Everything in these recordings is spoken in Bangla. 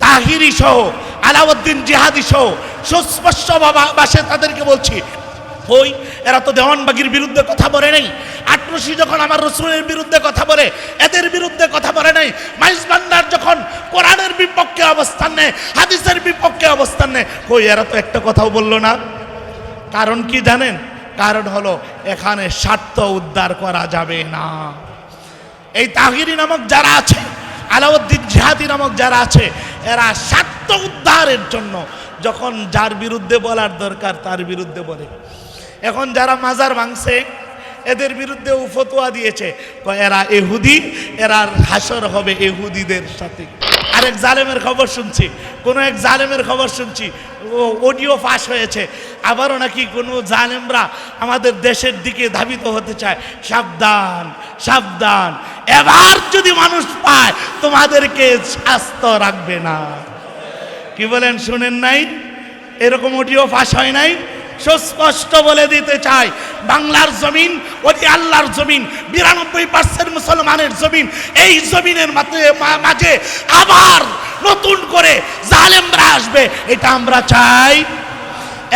তাহিরি সহ আলাউদ্দিন জিহাদি সহ সুস্পষ্ট ভাষে তাদেরকে বলছি, ওই এরা তো দেওয়ানবাগির বিরুদ্ধে কথা বলে নাই, আটরশি যখন আমার রসুলের বিরুদ্ধে কথা বলে এদের বিরুদ্ধে কথা বলে নাই, মাইজ ভান্ডার যখন কোরআনের বিপক্ষে অবস্থান নেয়, হাদিসের বিপক্ষে অবস্থান নেয়, কই এরা তো একটা কথাও বললো না। কারণ কি জানেন? কারণ হলো এখানে স্বার্থ উদ্ধার করা যাবে না। এই তাহিরি নামক যারা আছে, আলাউদ্দিন জিহাদি নামক যারা আছে, এরা স্বার্থ উদ্ধারের জন্য যখন যার বিরুদ্ধে বলার দরকার তার বিরুদ্ধে বলে। এখন যারা মাজার ভাঙছে এদের বিরুদ্ধে ফতোয়া দিয়েছে, এরা ইহুদি, এরা হাসর হবে ইহুদিদের সাথে। আরেক জালেমের খবর শুনছি, কোন এক জালেমের খবর শুনছি, অডিও ফাঁস হয়েছে, আবারও নাকি কোনো জালেমরা আমাদের দেশের দিকে ধাবিত হতে চায়। সাবধান সাবধান, এবার যদি মানুষ পায় তোমাদেরকে আস্ত রাখবে না। কি বলেন, শুনেন নাই? এরকম অডিও ফাঁস হয় নাই? সুস্পষ্ট বলে দিতে চাই, বাংলার জমিন ওই আল্লাহর জমিন, 92% মুসলমানের জমিন। এই জমিনের মাঝে আবার নতুন করে জালেমরা আসবে, এটা আমরা চাই।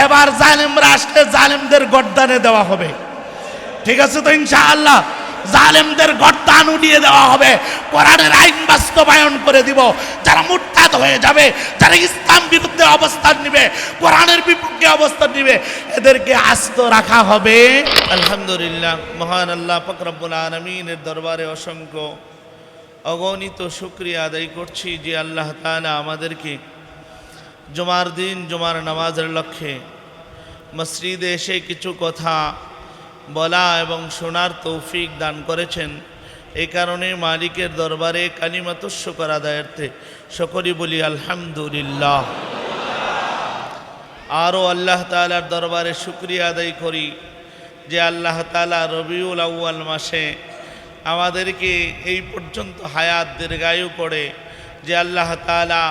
এবার জালেমরা আসলে জালেমদের গর্দানে দেওয়া হবে, ঠিক আছে তো ইনশাআল্লাহ? জালেমদের গর্দান উঠিয়ে দেওয়া হবে, কোরআনের আইন বাস্তবায়ন করে দিব। যারা মুরতাদ হয়ে যাবে, যারা ইসলাম বিরুদ্ধে অবস্থান নিবে, কোরআনের বিপক্ষে অবস্থান নিবে, এদেরকে আস্ত রাখা হবে। আলহামদুলিল্লাহ, মহান আল্লাহ পাক রব্বুল আলামিনের দরবারে অসংখ্য অগণিত শুকরিয়া আদায় করছি যে আল্লাহ তাআলা আমাদেরকে জুমার দিন জুমার নামাজের লক্ষ্যে মসজিদে এসে কিছু কথা বলা এবং শোনার তৌফিক দান করেছেন। এই কারণে মালিকের দরবারে কালিমাতুশ শুকর আদায়ার্থে সকলেই বলি আলহামদুলিল্লাহ। আরও আল্লাহ তাআলার দরবারে শুকরিয়া আদায় করি যে আল্লাহ তাআলা রবিউল আউয়াল মাসে আমাদেরকে এই পর্যন্ত হায়াত দীর্ঘায়ু করে যে আল্লাহ তাআলা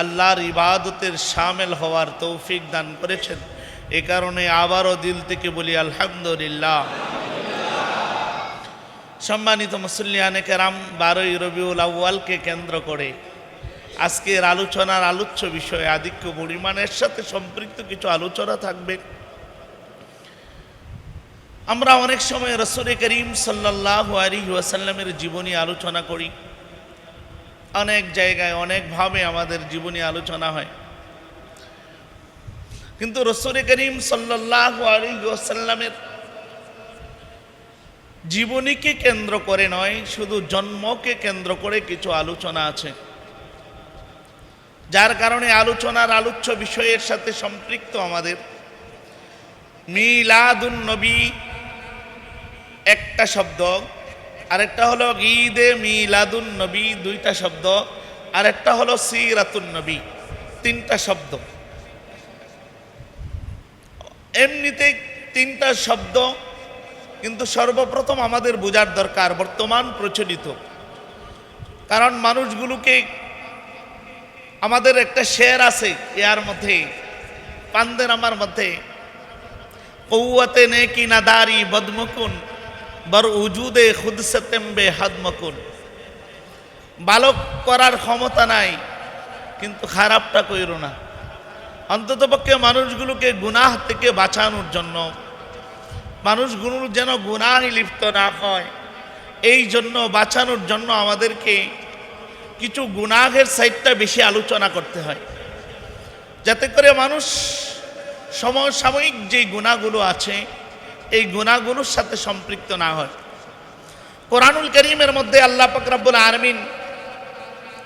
আল্লাহর ইবাদতের শামিল হওয়ার তৌফিক দান করেছেন। এ কারণে আবারও দিল থেকে বলি আলহামদুলিল্লাহ। সম্মানিত মুসল্লিয়ানে কেরাম, 12ই রবিউল আউয়ালকে কেন্দ্র করে আজকের আলোচনার আলোচ্য বিষয়ে আধিক্য পরিমাণের সাথে সম্পৃক্ত কিছু আলোচনা থাকবে। আমরা অনেক সময় রাসূল করিম সাল্লাল্লাহু আলাইহি ওয়াসাল্লামের জীবনী আলোচনা করি, অনেক জায়গায় অনেকভাবে আমাদের জীবনী আলোচনা হয়, কিন্তু রাসূল করিম সাল্লাল্লাহু আলাইহি ওয়াসাল্লামের জীবনীকে কেন্দ্র করে নয়, শুধু জন্মকে কেন্দ্র করে কিছু আলোচনা আছে, যার কারণে আলোচনার আলোচ্য বিষয়ের সাথে সম্পৃক্ত আমাদের মিলাদুন নবী একটা শব্দ, আরেকটা হলো ঈদে মিলাদুন নবী দুইটা শব্দ, আরেকটা হলো সিরাতুন নবী তিনটা শব্দ। এমনিতে তিনটা শব্দ, কিন্তু সর্বপ্রথম আমাদের বোঝার দরকার বর্তমান প্রচলিত, কারণ মানুষগুলোকে আমাদের একটা শের আছে ইয়ার মধ্যে, পান্দের আমার মধ্যে, কৌয়াতে নেকি নাদারি বদমকুন বর উজুদে খুদ সতেম্বে হাদমকুন। ভালো করার ক্ষমতা নাই, কিন্তু খারাপটা কইরো না। অন্ততপক্ষে মানুষগুলোকে গুনাহ থেকে বাঁচানোর জন্য, মানুষগুলো যেন গুনাহে লিপ্ত না হয়, এই জন্য বাঁচানোর জন্য আমাদেরকে কিছু গুনাহের সাইডটা বেশি আলোচনা করতে হয়, যাতে করে মানুষ সমসাময়িক যে গুনাহগুলো আছে এই গুনাহগুলোর সাথে সম্পৃক্ত না হয়। কোরআনুল কারীমের মধ্যে আল্লাহ পাক রব্বুল আলামিন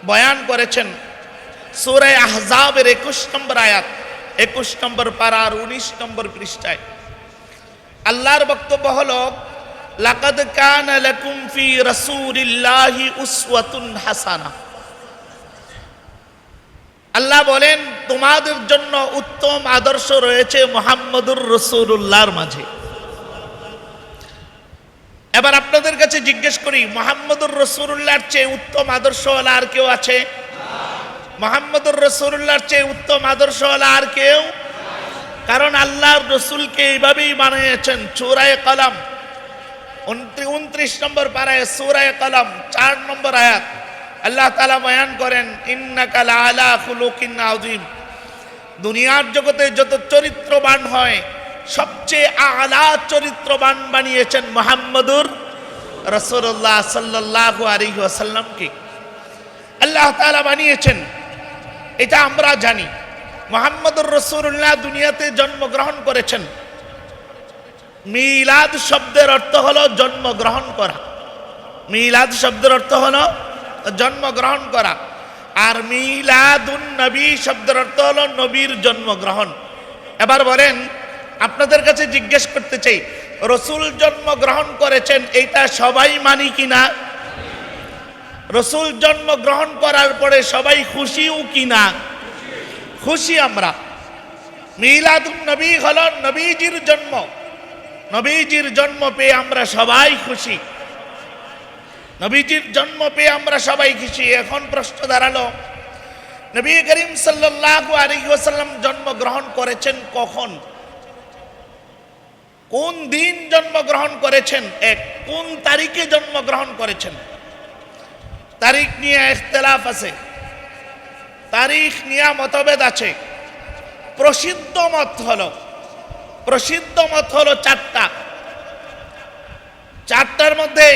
বয়ান করেছেন সূরা আহজাবের 21 নম্বর আয়াত, 21 নম্বর পারার 19 নম্বর পৃষ্ঠায়। আল্লাহর বক্তব্য হলো লাকাদ কানা লাকুম ফি রাসূলিল্লাহি উসওয়াতুন হাসানাহ। আল্লাহ বলেন তোমাদের জন্য উত্তম আদর্শ রয়েছে মুহাম্মদুর রাসূলুল্লাহর মাঝে। এবার আপনাদের কাছে জিজ্ঞেস করি, মুহাম্মদুর রাসূলুল্লাহর চেয়ে উত্তম আদর্শওয়ালা আর কেউ আছে? মুহাম্মদুর রাসূলুল্লাহর চেয়ে উত্তম আদর্শওয়ালা আর কেউ? কারণ আল্লাহর রসুলকে এইভাবেই বানিয়েছেন। সূরা কলম 29 নম্বর পারায়, সূরা কলম 4 নম্বর আয়াত, আল্লাহ তাআলা বয়ান করেন ইন্নাকা লাআলা খুলুকিন আযীম। দুনিয়ার জগতে যত চরিত্রবান হয় সবচেয়ে আলা চরিত্রবান বানিয়েছেন মুহাম্মদুর রাসূলুল্লাহ সাল্লাল্লাহু আলাইহি ওয়াসাল্লামকে আল্লাহ তাআলা বানিয়েছেন। এটা আমরা জানি। মুহাম্মদুর রাসূলুল্লাহ দুনিয়াতে জন্মগ্রহণ করেছেন। মিলাদ শব্দের অর্থ হলো জন্মগ্রহণ করা। মিলাদ শব্দের অর্থ হলো জন্মগ্রহণ করা। আর মিলাদুন নবী শব্দের অর্থ হলো নবীর জন্মগ্রহণ। এবার বলেন, আপনাদের কাছে জিজ্ঞেস করতে চাই, রসুল জন্মগ্রহণ করেছেন এটা সবাই মানি কিনা? রসুল জন্মগ্রহণ করার পরে সবাই খুশিও কিনা? খুশি আমরা। মিলাদুন নবী হলো নবীজির জন্ম। নবীজির জন্ম পেয়ে আমরা সবাই খুশি। নবীজির জন্ম পেয়ে আমরা সবাই খুশি। এখন প্রশ্ন দাঁড়ালো, নবী করিম সাল্লাল্লাহু আলাইহি ওয়াসাল্লাম জন্মগ্রহণ করেছেন কখন? কোন দিন জন্মগ্রহণ করেছেন? এক, কোন তারিখে জন্মগ্রহণ করেছেন? তারিখ নিয়ে ইখতিলাফ আছে, তারিখ নিয়ে মতভেদ আছে। প্রসিদ্ধ মত হলো চারটা। চারটার মধ্যে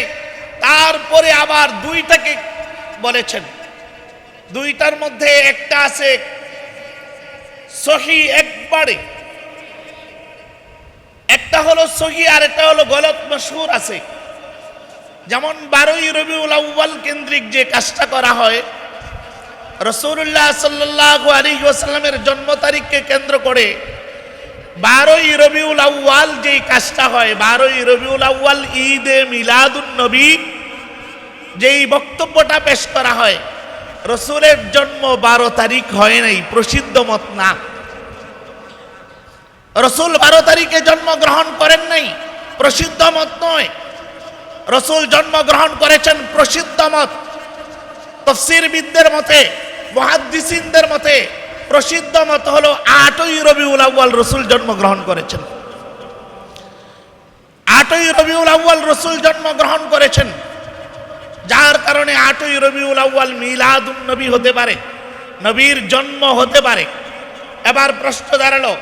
তারপরে আবার দুইটাকে বলেছেন। দুইটার মধ্যে একটা আছে সহি একবারে, একটা হলো সহি আর একটা হলো গলত মশহুর আছে। যেমন 12ই রবিউল আউয়াল কেন্দ্রিক যে কাজটা করা হয়, রাসূলুল্লাহ সাল্লাল্লাহু আলাইহি ওয়াসাল্লামের জন্ম তারিখকে কেন্দ্র করে 12ই রবিউল আউয়াল যে কাজটা হয়, 12ই রবিউল আউয়াল ঈদে মিলাদুন নবী যেই বক্তব্যটা পেশ করা হয়, রসুলের জন্ম 12 তারিখ হয় নাই, প্রসিদ্ধ মত না। রসুল 12 তারিখে জন্মগ্রহণ করেন নাই, প্রসিদ্ধ মত নয়। রসুল জন্মগ্রহণ করেছেন প্রসিদ্ধ মত। তাফসীরবিদদের মতে, মুহাদ্দিসিনদের মতে প্রসিদ্ধ মত হলো 8ই রবিউল আউয়াল রসুল জন্মগ্রহণ করেছেন। 8ই রবিউল আউয়াল রসুল জন্মগ্রহণ করেছেন, যার কারণে 8ই রবিউল আউয়াল মিলাদুন নবী হতে পারে, নবীর জন্ম হতে পারে। এবার প্রশ্ন দাঁড়ালো,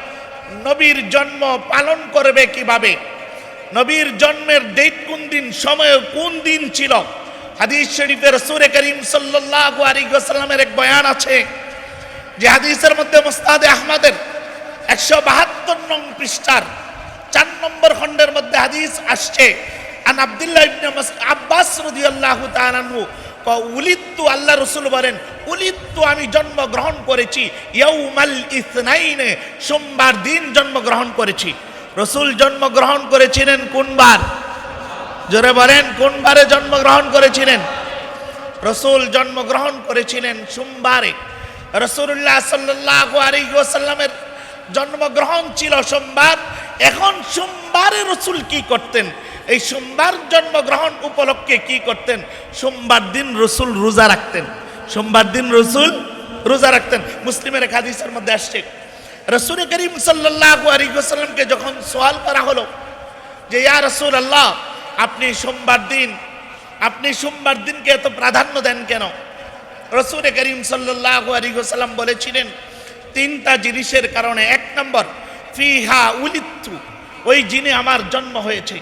নবীর জন্ম পালন করবে কিভাবে? নবীর জন্মের ডেট কোন দিন, সময় কোন দিন ছিল? হাদিস শরীফে রাসূল করিম সাল্লাল্লাহু আলাইহি ওয়াসাল্লামের এক বয়ান আছে, যে হাদিসের মধ্যে মুসনাদে আহমদের 172 নং পৃষ্ঠার 4 নম্বর খণ্ডের মধ্যে হাদিস আসছে, আন আব্দুল্লাহ ইবনে আব্বাস রাদিয়াল্লাহু তাআলা আনহু উলিদতু, আল্লাহ রাসূল বলেন, উলিদতু আমি জন্মগ্রহণ করেছি ইয়াউমাল ইসনাইনে, সোমবার দিন জন্মগ্রহণ করেছি। রাসূল জন্মগ্রহণ করেছিলেন কোন বার? জোরে বলেন, কোন বারে জন্মগ্রহণ করেছিলেন? রাসূল জন্মগ্রহণ করেছিলেন সোমবারে। রাসূলুল্লাহ সাল্লাল্লাহু আলাইহি ওয়াসাল্লামের জন্মগ্রহণ ছিল সোমবার। এখন সোমবারে রাসূল কি করতেন? এই সোমবার জন্মগ্রহণ উপলক্ষে কি করতেন? সোমবার দিন রাসূল রোজা রাখতেন। সোমবার দিন রাসূল রোজা রাখতেন। মুসলিমের এক হাদিসের মধ্যে আসছে, রাসূল করিম সাল্লাল্লাহু আলাইহি ওয়াসাল্লামকে যখন সওয়াল করা হলো যে ইয়া রাসূলুল্লাহ, আপনি সোমবার দিনকে এত প্রাধান্য দেন কেন? রাসূল করিম সাল্লাল্লাহু আলাইহি ওয়াসাল্লাম বলেছিলেন 3টা জিনিসের কারণে। 1 নম্বর, ফিহা উলিদতু, ওই দিনে আমার জন্ম হয়েছে।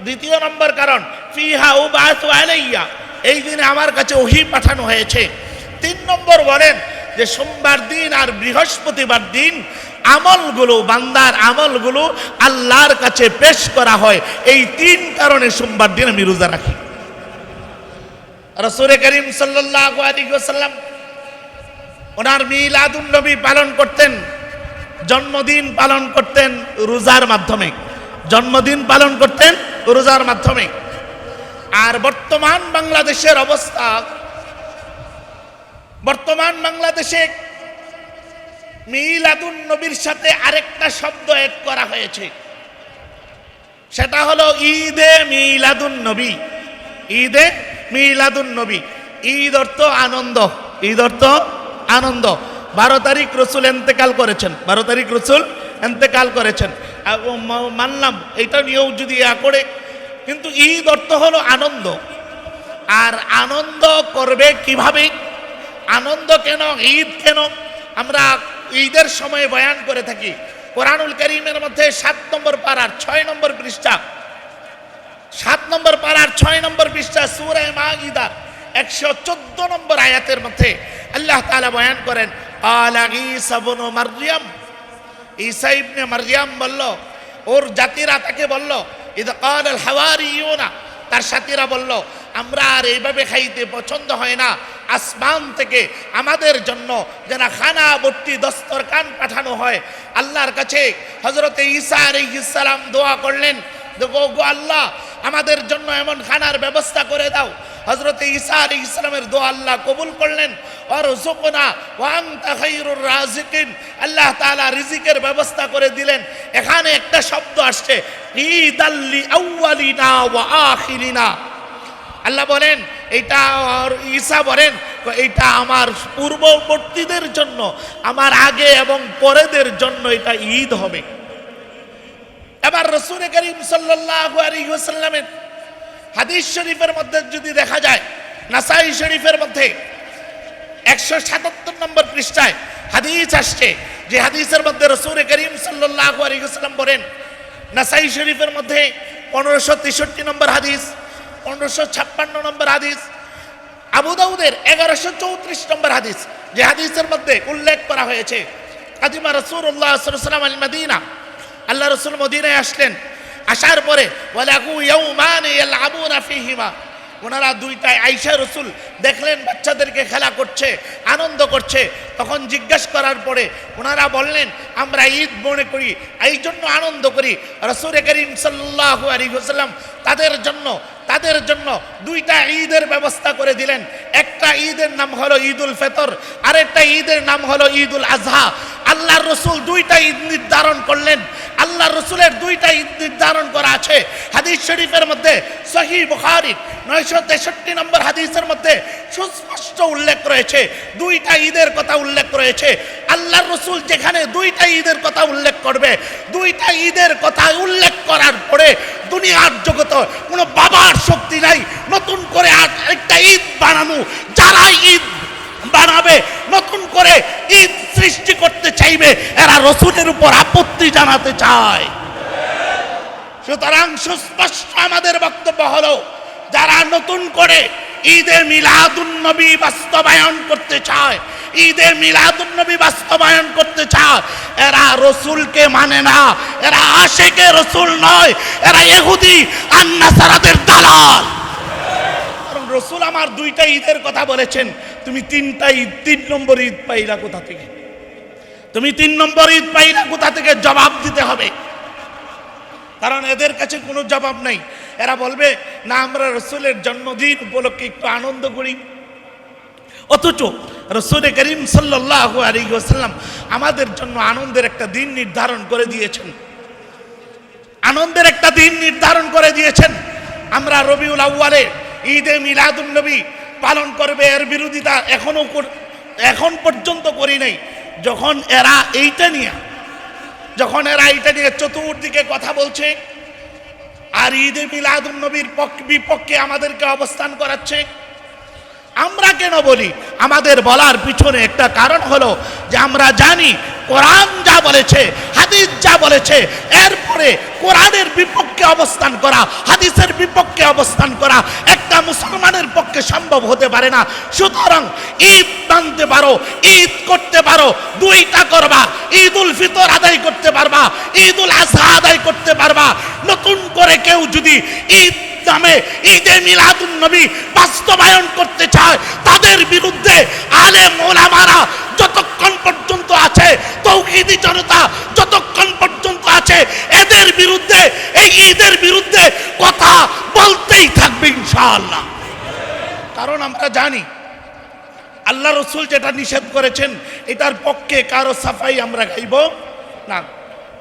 2 নম্বর কারণ, ফিহা উবাতু আলাইয়া, এই দিনে আমার কাছে ওহী পাঠানো হয়েছে। 3 নম্বর বলেন যে সোমবার দিন আর বৃহস্পতিবার দিন আমলগুলো, বান্দার আমলগুলো আল্লাহর কাছে পেশ করা হয়। এই 3 কারণে সোমবার দিন আমি রোজা রাখি। রাসূল করিম সাল্লাল্লাহু আলাইহি ওয়াসাল্লাম ওনার মিলাদুন নবী পালন করতেন, জন্মদিন পালন করতেন রোজার মাধ্যমে। জন্মদিন পালন করতেন রোজার মাধ্যমে। আর বর্তমান বাংলাদেশের অবস্থা, বর্তমান বাংলাদেশে মিলাদুন নবীর সাথে আরেকটা শব্দ এড করা হয়েছে, সেটা হলো ঈদে মিলাদুন নবী। ঈদে মিলাদুন নবী, ঈদ অর্থ আনন্দ, ঈদ অর্থ আনন্দ। 12 তারিখ রসুল এন্তেকাল করেছেন, 12 তারিখ রসুল এন্তেকাল করেছেন, মানলাম এটা নিয়েও যদি করে, কিন্তু ঈদ অর্থ হলো আনন্দ। আর আনন্দ করবে কিভাবে? আনন্দ কেন, ঈদ কেন? আমরা ঈদের সময় বয়ান করে থাকি। কোরআনুল কারীমের মধ্যে 7 নম্বর পারার 6 নম্বর পৃষ্ঠা, 7 নম্বর পারার 6 নম্বর পৃষ্ঠা সূরা মাঈদার 114 নম্বর আয়াতের মধ্যে আল্লাহ তাআলা বয়ান করেন, আলা ঈসা ইবনে মারইয়াম, ঈসা ইবনে মারইয়াম বলল, ওর জাতিরা তাকে বলল, ইদ ক্বাল আল হাওয়ারিয়ুনা, তার সাথীরা বলল, আমরা আর এইভাবে খাইতে পছন্দ হয় না, আসমান থেকে আমাদের জন্য যেন খানা ভর্তি দস্তরখান পাঠানো হয়। আল্লাহর কাছে হযরতে ঈসা আলাইহিস সালাম দোয়া করলেন, গো আল্লাহ, আমাদের জন্য এমন খানার ব্যবস্থা করে দাও। হযরতে ঈসা আলাইহিস সালামের দোয়া আল্লাহ কবুল করলেন। ওয়ারযুকনা ওয়া আনতা খায়রুর রাযিকিন, আল্লাহ তাআলা রিজিকের ব্যবস্থা করে দিলেন। এখানে একটা শব্দ আসছে, ঈদাল্লি আউয়ালিনা ওয়া আখিরিনা। আল্লাহ বলেন এটা, ঈসা বলেন এটা আমার পূর্ববর্তীদের জন্য, আমার আগে এবং পরেদের জন্য এটা ঈদ হবে। এবার রাসূল করিম সাল্লাল্লাহু আলাইহি ওয়াসাল্লামের হাদিস শরীফের মধ্যে যদি দেখা যায়, নাসাই শরীফের মধ্যে 177 নম্বর পৃষ্ঠায় হাদিস আসছে, যে হাদিসের মধ্যে রাসূল করিম সাল্লাল্লাহু আলাইহি ওয়াসাল্লাম বলেন, নাসাই শরীফের মধ্যে 1563 নম্বর হাদিস, 1556 নম্বর হাদিস, আবু দাউদের 1134 নম্বর হাদিস, যে হাদিসের মধ্যে উল্লেখ করা হয়েছে, কাদিমা রাসূলুল্লাহ সাল্লাল্লাহু আলাইহি ওয়াসাল্লাম আল মদিনা, আল্লাহ রাসূল মদিনায় আসলেন। আসার পরে ওয়ালাহু ইয়াউমান ইয়ালআবুনা ফীহিমা, ওনারা দুইটায় আয়েশা রাসূল দেখলেন বাচ্চাদেরকে খেলা করছে, আনন্দ করছে। তখন জিজ্ঞাসা করার পরে ওনারা বললেন, আমরা ঈদ মনে করি, এই জন্য আনন্দ করি। রাসূল করিম সাল্লাল্লাহু আলাইহি ওয়াসাল্লাম তাদের জন্য দুইটা ঈদের ব্যবস্থা করে দিলেন। একটা ঈদের নাম হলো ঈদুল ফিতর, আরেকটা ঈদের নাম হলো ঈদুল আজহা। আল্লাহর রাসূল দুইটা ঈদ নির্ধারণ করলেন। আল্লাহর রাসূলের দুইটা ঈদ নির্ধারণ করা আছে হাদিস শরীফের মধ্যে। সহিহ বুখারী 963 নম্বর হাদিসের মধ্যে সুস্পষ্ট উল্লেখ রয়েছে, দুইটা ঈদের কথা উল্লেখ রয়েছে। আল্লাহর রাসূল যেখানে দুইটা ঈদের কথা উল্লেখ করবে, দুইটা ঈদের কথা উল্লেখ করার পরে দুনিয়ার জগতে কোনো বাবার শক্তি নাই নতুন করে আরেকটা ঈদ বানানো। যারা ঈদ বানাবে, নতুন করে ঈদ সৃষ্টি করতে চাইবে, এরা রাসূলের উপর আপত্তি জানাতে চায়। সুতরাং সুস্পষ্ট আমাদের বক্তব্য হলো, যারা নতুন করে ঈদে মিলাদুন নবী বাস্তবায়ন করতে চায়, ঈদে মিলাদুন নবী বাস্তবায়ন করতে চায়, এরা রাসূলকে মানে না, এরা আশিকে রাসূল নয়, এরা ইহুদি আর নাসারাদের দালাল। কারণ রাসূল আমার দুইটা ঈদের কথা বলেছেন, তুমি তিনটা ঈদ, 3 নম্বর ঈদ পাইলা কোথা থেকে? তুমি 3 নম্বর ঈদ পাইলা কোথা থেকে? জবাব দিতে হবে, কারণ এদের কাছে কোনো জবাব নাই। এরা বলবে না, আমরা রাসূলের জন্মদিন উপলক্ষে একটু আনন্দ করি। অথচ রাসূল করিম সাল্লাল্লাহু আলাইহি ওয়াসাল্লাম আমাদের জন্য আনন্দের একটা দিন নির্ধারণ করে দিয়েছেন, আনন্দের একটা দিন নির্ধারণ করে দিয়েছেন। আমরা রবিউল আউয়ালে ঈদে মিলাদুন নবী পালন করবে, এর বিরোধিতা এখন পর্যন্ত করি নাই। যখন এরা এইটা নিয়ে চতুর্দিকে কথা বলছে আর ঈদে মিলাদুন নবীর বিপক্ষে আমাদেরকে অবস্থান করাচ্ছে, আমরা কেন বলি? আমাদের বলার পিছনে একটা কারণ হলো যে আমরা জানি কোরআন যা বলেছে, হাদিস যা বলেছে, এরপরে কোরআনের বিপক্ষে অবস্থান করা, হাদিসের বিপক্ষে অবস্থান করা একটা মুসলমানের পক্ষে সম্ভব হতে পারে না। সুতরাং ঈদ মানতে পারো, ঈদ করতে পারো, দুইটা করবা, ঈদুল ফিতর আদায় করতে পারবা, ঈদুল আজহা আদায় করতে পারবা। নতুন করে কেউ যদি ঈদ নামে ঈদে মিলাদুন নবী বাস্তবায়ন করতে চায়, তাদের বিরুদ্ধে আলেম ওলামারা যতক্ষণ পর্যন্ত আছে, তৌহিদি জনতা যতক্ষণ পর্যন্ত আছে, এদের বিরুদ্ধে, এই ঈদের বিরুদ্ধে কথা বলতেই থাকবে ইনশাআল্লাহ। কারণ আমরা জানি আল্লাহ রাসূল যেটা নিষেধ করেছেন, এটার পক্ষে কারো সাফাই আমরা গাইব না।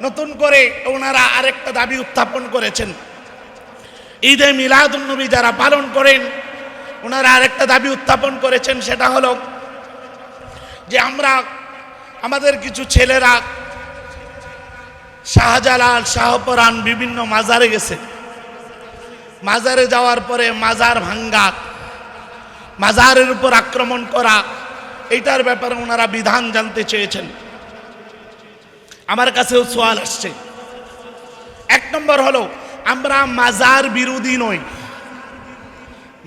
নতুন করে ওনারা আরেকটা দাবি উত্থাপন করেছেন, ঈদে মিলাদুন নবী যারা পালন করেন, ওনারা আরেকটা দাবি উত্থাপন করেছেন, সেটা হলো যে আমাদের কিছু ছেলেরা শাহজালাল, শাহপরান বিভিন্ন মাজারে গেছে, মাজারে যাওয়ার পরে মাজার ভাঙ্গা, মাজারের উপর আক্রমণ করা, এইটার ব্যাপারে ওনারা বিধান জানতে চেয়েছেন। আমার কাছেও সওয়াল আসছে। এক নম্বর হলো, আমরা মাজার বিরোধী নই।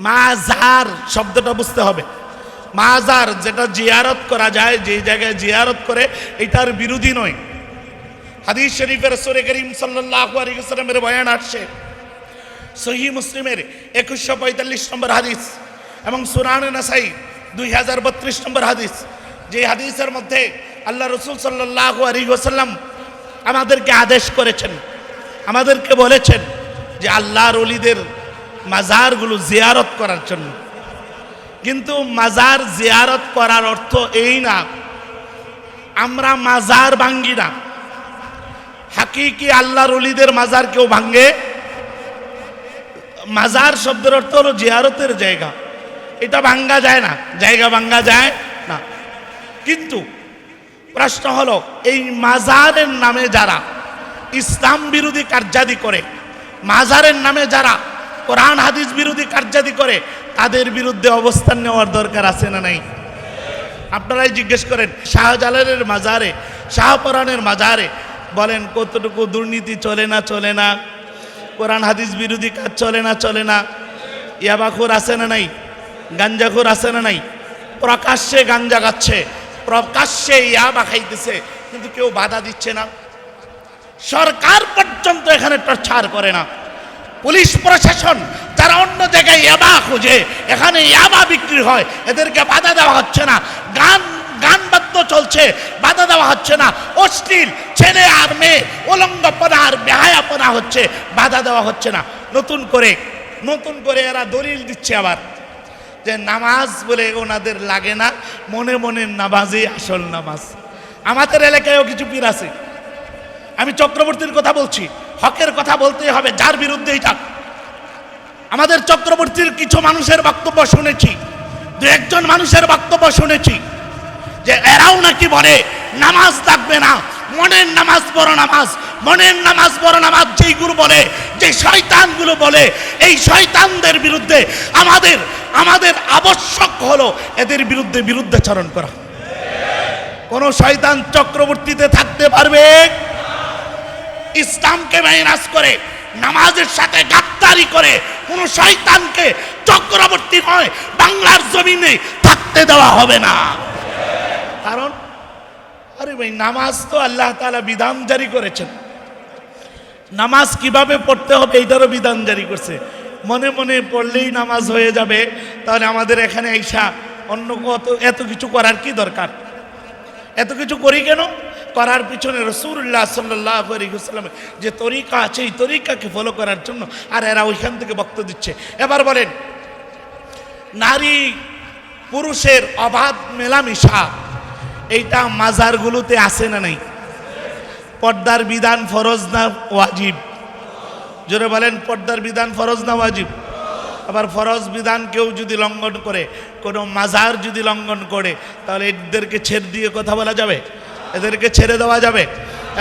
মাজার শব্দটা বুঝতে হবে। মাজার যেটা জিয়ারত করা যায়, যে জায়গায় জিয়ারত করে, এটার বিরোধী নয়। হাদিস শরীফে রাসূল করিম সাল্লাল্লাহু আলাইহি ওয়াসাল্লামের বয়ান আসছে, সহিহ মুসলিমের 2145 নম্বর হাদিস এবং সুনানে নাসাই 2032 নম্বর হাদিস। যে হাদিসের মধ্যে আল্লাহ রাসূল সাল্লাল্লাহু আলাইহি ওয়াসাল্লাম আমাদেরকে আদেশ করেছেন, আমাদেরকে বলেছেন যে আল্লাহর ওলিদের মাজারগুলো জিয়ারত করার জন্য। কিন্তু মাজার জিয়ারত করার অর্থ এই না আমরা মাজার ভাঙ্গি না। হাকিকি আল্লাহর ওলিদের মাজার কেউ ভাঙ্গে? মাজার শব্দের অর্থ হলো জিয়ারতের জায়গা, এটা ভাঙ্গা যায় না, জায়গা ভাঙ্গা যায় না। কিন্তু প্রশ্ন হলো, এই মাজারের নামে যারা ইসলাম বিরোধী কার্যাদি করে, মাজারের নামে যারা কোরআন হাদিস বিরোধী কার্যাদি করে, তাদের বিরুদ্ধে অবস্থান নেওয়ার দরকার আছে না নাই? আপনারাই জিজ্ঞেস করেন, শাহজালালের মাজারে, শাহপরানের মাজারে বলেন কতটুকু দুর্নীতি চলে না চলে না? কোরআন হাদিস বিরোধী কাজ চলে না চলে না? ইয়াবাখোর আছে না নাই? গাঞ্জাখোর আছে না নাই? প্রকাশ্যে গাঞ্জা গাচ্ছে, প্রকাশ্যে ইয়াবা খাইতেছে, কিন্তু কেউ বাধা দিচ্ছে না। সরকার পর্যন্ত এখানে টর্চার করে না। পুলিশ প্রশাসন যারা অন্য জায়গায় ইয়াবা খুঁজে, এখানে ইয়াবা বিক্রি হয়, এদেরকে বাধা দেওয়া হচ্ছে না। গান বাদ্য চলছে, বাধা দেওয়া হচ্ছে না। অশ্লীল ছেলে আর মেয়ে উলঙ্গপনা আর বেহায়াপনা হচ্ছে, বাধা দেওয়া হচ্ছে না। নতুন করে এরা দলিল দিচ্ছে আবার যে নামাজ বলে ওনাদের লাগে না, মনে মনে নামাজই আসল নামাজ। আমাদের এলাকায়ও কিছু পীর আছে, আমি চক্রবর্তীর কথা বলছি, হকের কথা বলতেই হবে, যার বিরুদ্ধে এটা। আমাদের চক্রবর্তীর কিছু মানুষের বক্তব্য শুনেছি, দু একজন মানুষের বক্তব্য শুনেছি যে এরাও নাকি বলে নামাজ লাগবে না, মনের নামাজ বড় নামাজ, মনের নামাজ বড় নামাজ যেইগুলো বলে, যে শয়তানগুলো বলে, এই শয়তানদের বিরুদ্ধে আমাদের আবশ্যক হলো এদের বিরুদ্ধে বিরুদ্ধাচরণ করা। কোন শয়তান চক্রবর্তীতে থাকতে পারবে? ইসলামকে মাইনাস করে, নামাজের সাথে গাদ্দারি করে কোন শয়তানকে চক্রবর্তী নয়, বাংলার জমিনে থাকতে দেওয়া হবে না। কারণ আরে ভাই, নামাজ তো আল্লাহ তাআলা বিধান জারি করেছেন, নামাজ কিভাবে পড়তে হবে এইটারও বিধান জারি করছে। মনে মনে পড়লেই নামাজ হয়ে যাবে, তাহলে আমাদের এখানে আইসা অন্য এত কিছু করার কি দরকার? এত কিছু করি কেন? করার পিছনে রাসূলুল্লাহ সাল্লাল্লাহু আলাইহি ওয়াসাল্লাম যে তরিকা আছে, এই তরিকাকে ফলো করার জন্য। আর এরা ওইখান থেকে বক্তব্য দিচ্ছে। এবার বলেন, নারী পুরুষের অবাধ মেলামেশা, এইটা মাজারগুলোতে আছে না নাই? পর্দার বিধান ফরজ না ওয়াজিব? জোরে বলেন, পর্দার বিধান ফরজ না ওয়াজিব? আবার ফরজ বিধান কেউ যদি লঙ্ঘন করে, কোনো মাজার যদি লঙ্ঘন করে, তাহলে এদেরকে ছেড়ে দিয়ে কথা বলা যাবে? এদেরকে ছেড়ে দেওয়া যাবে?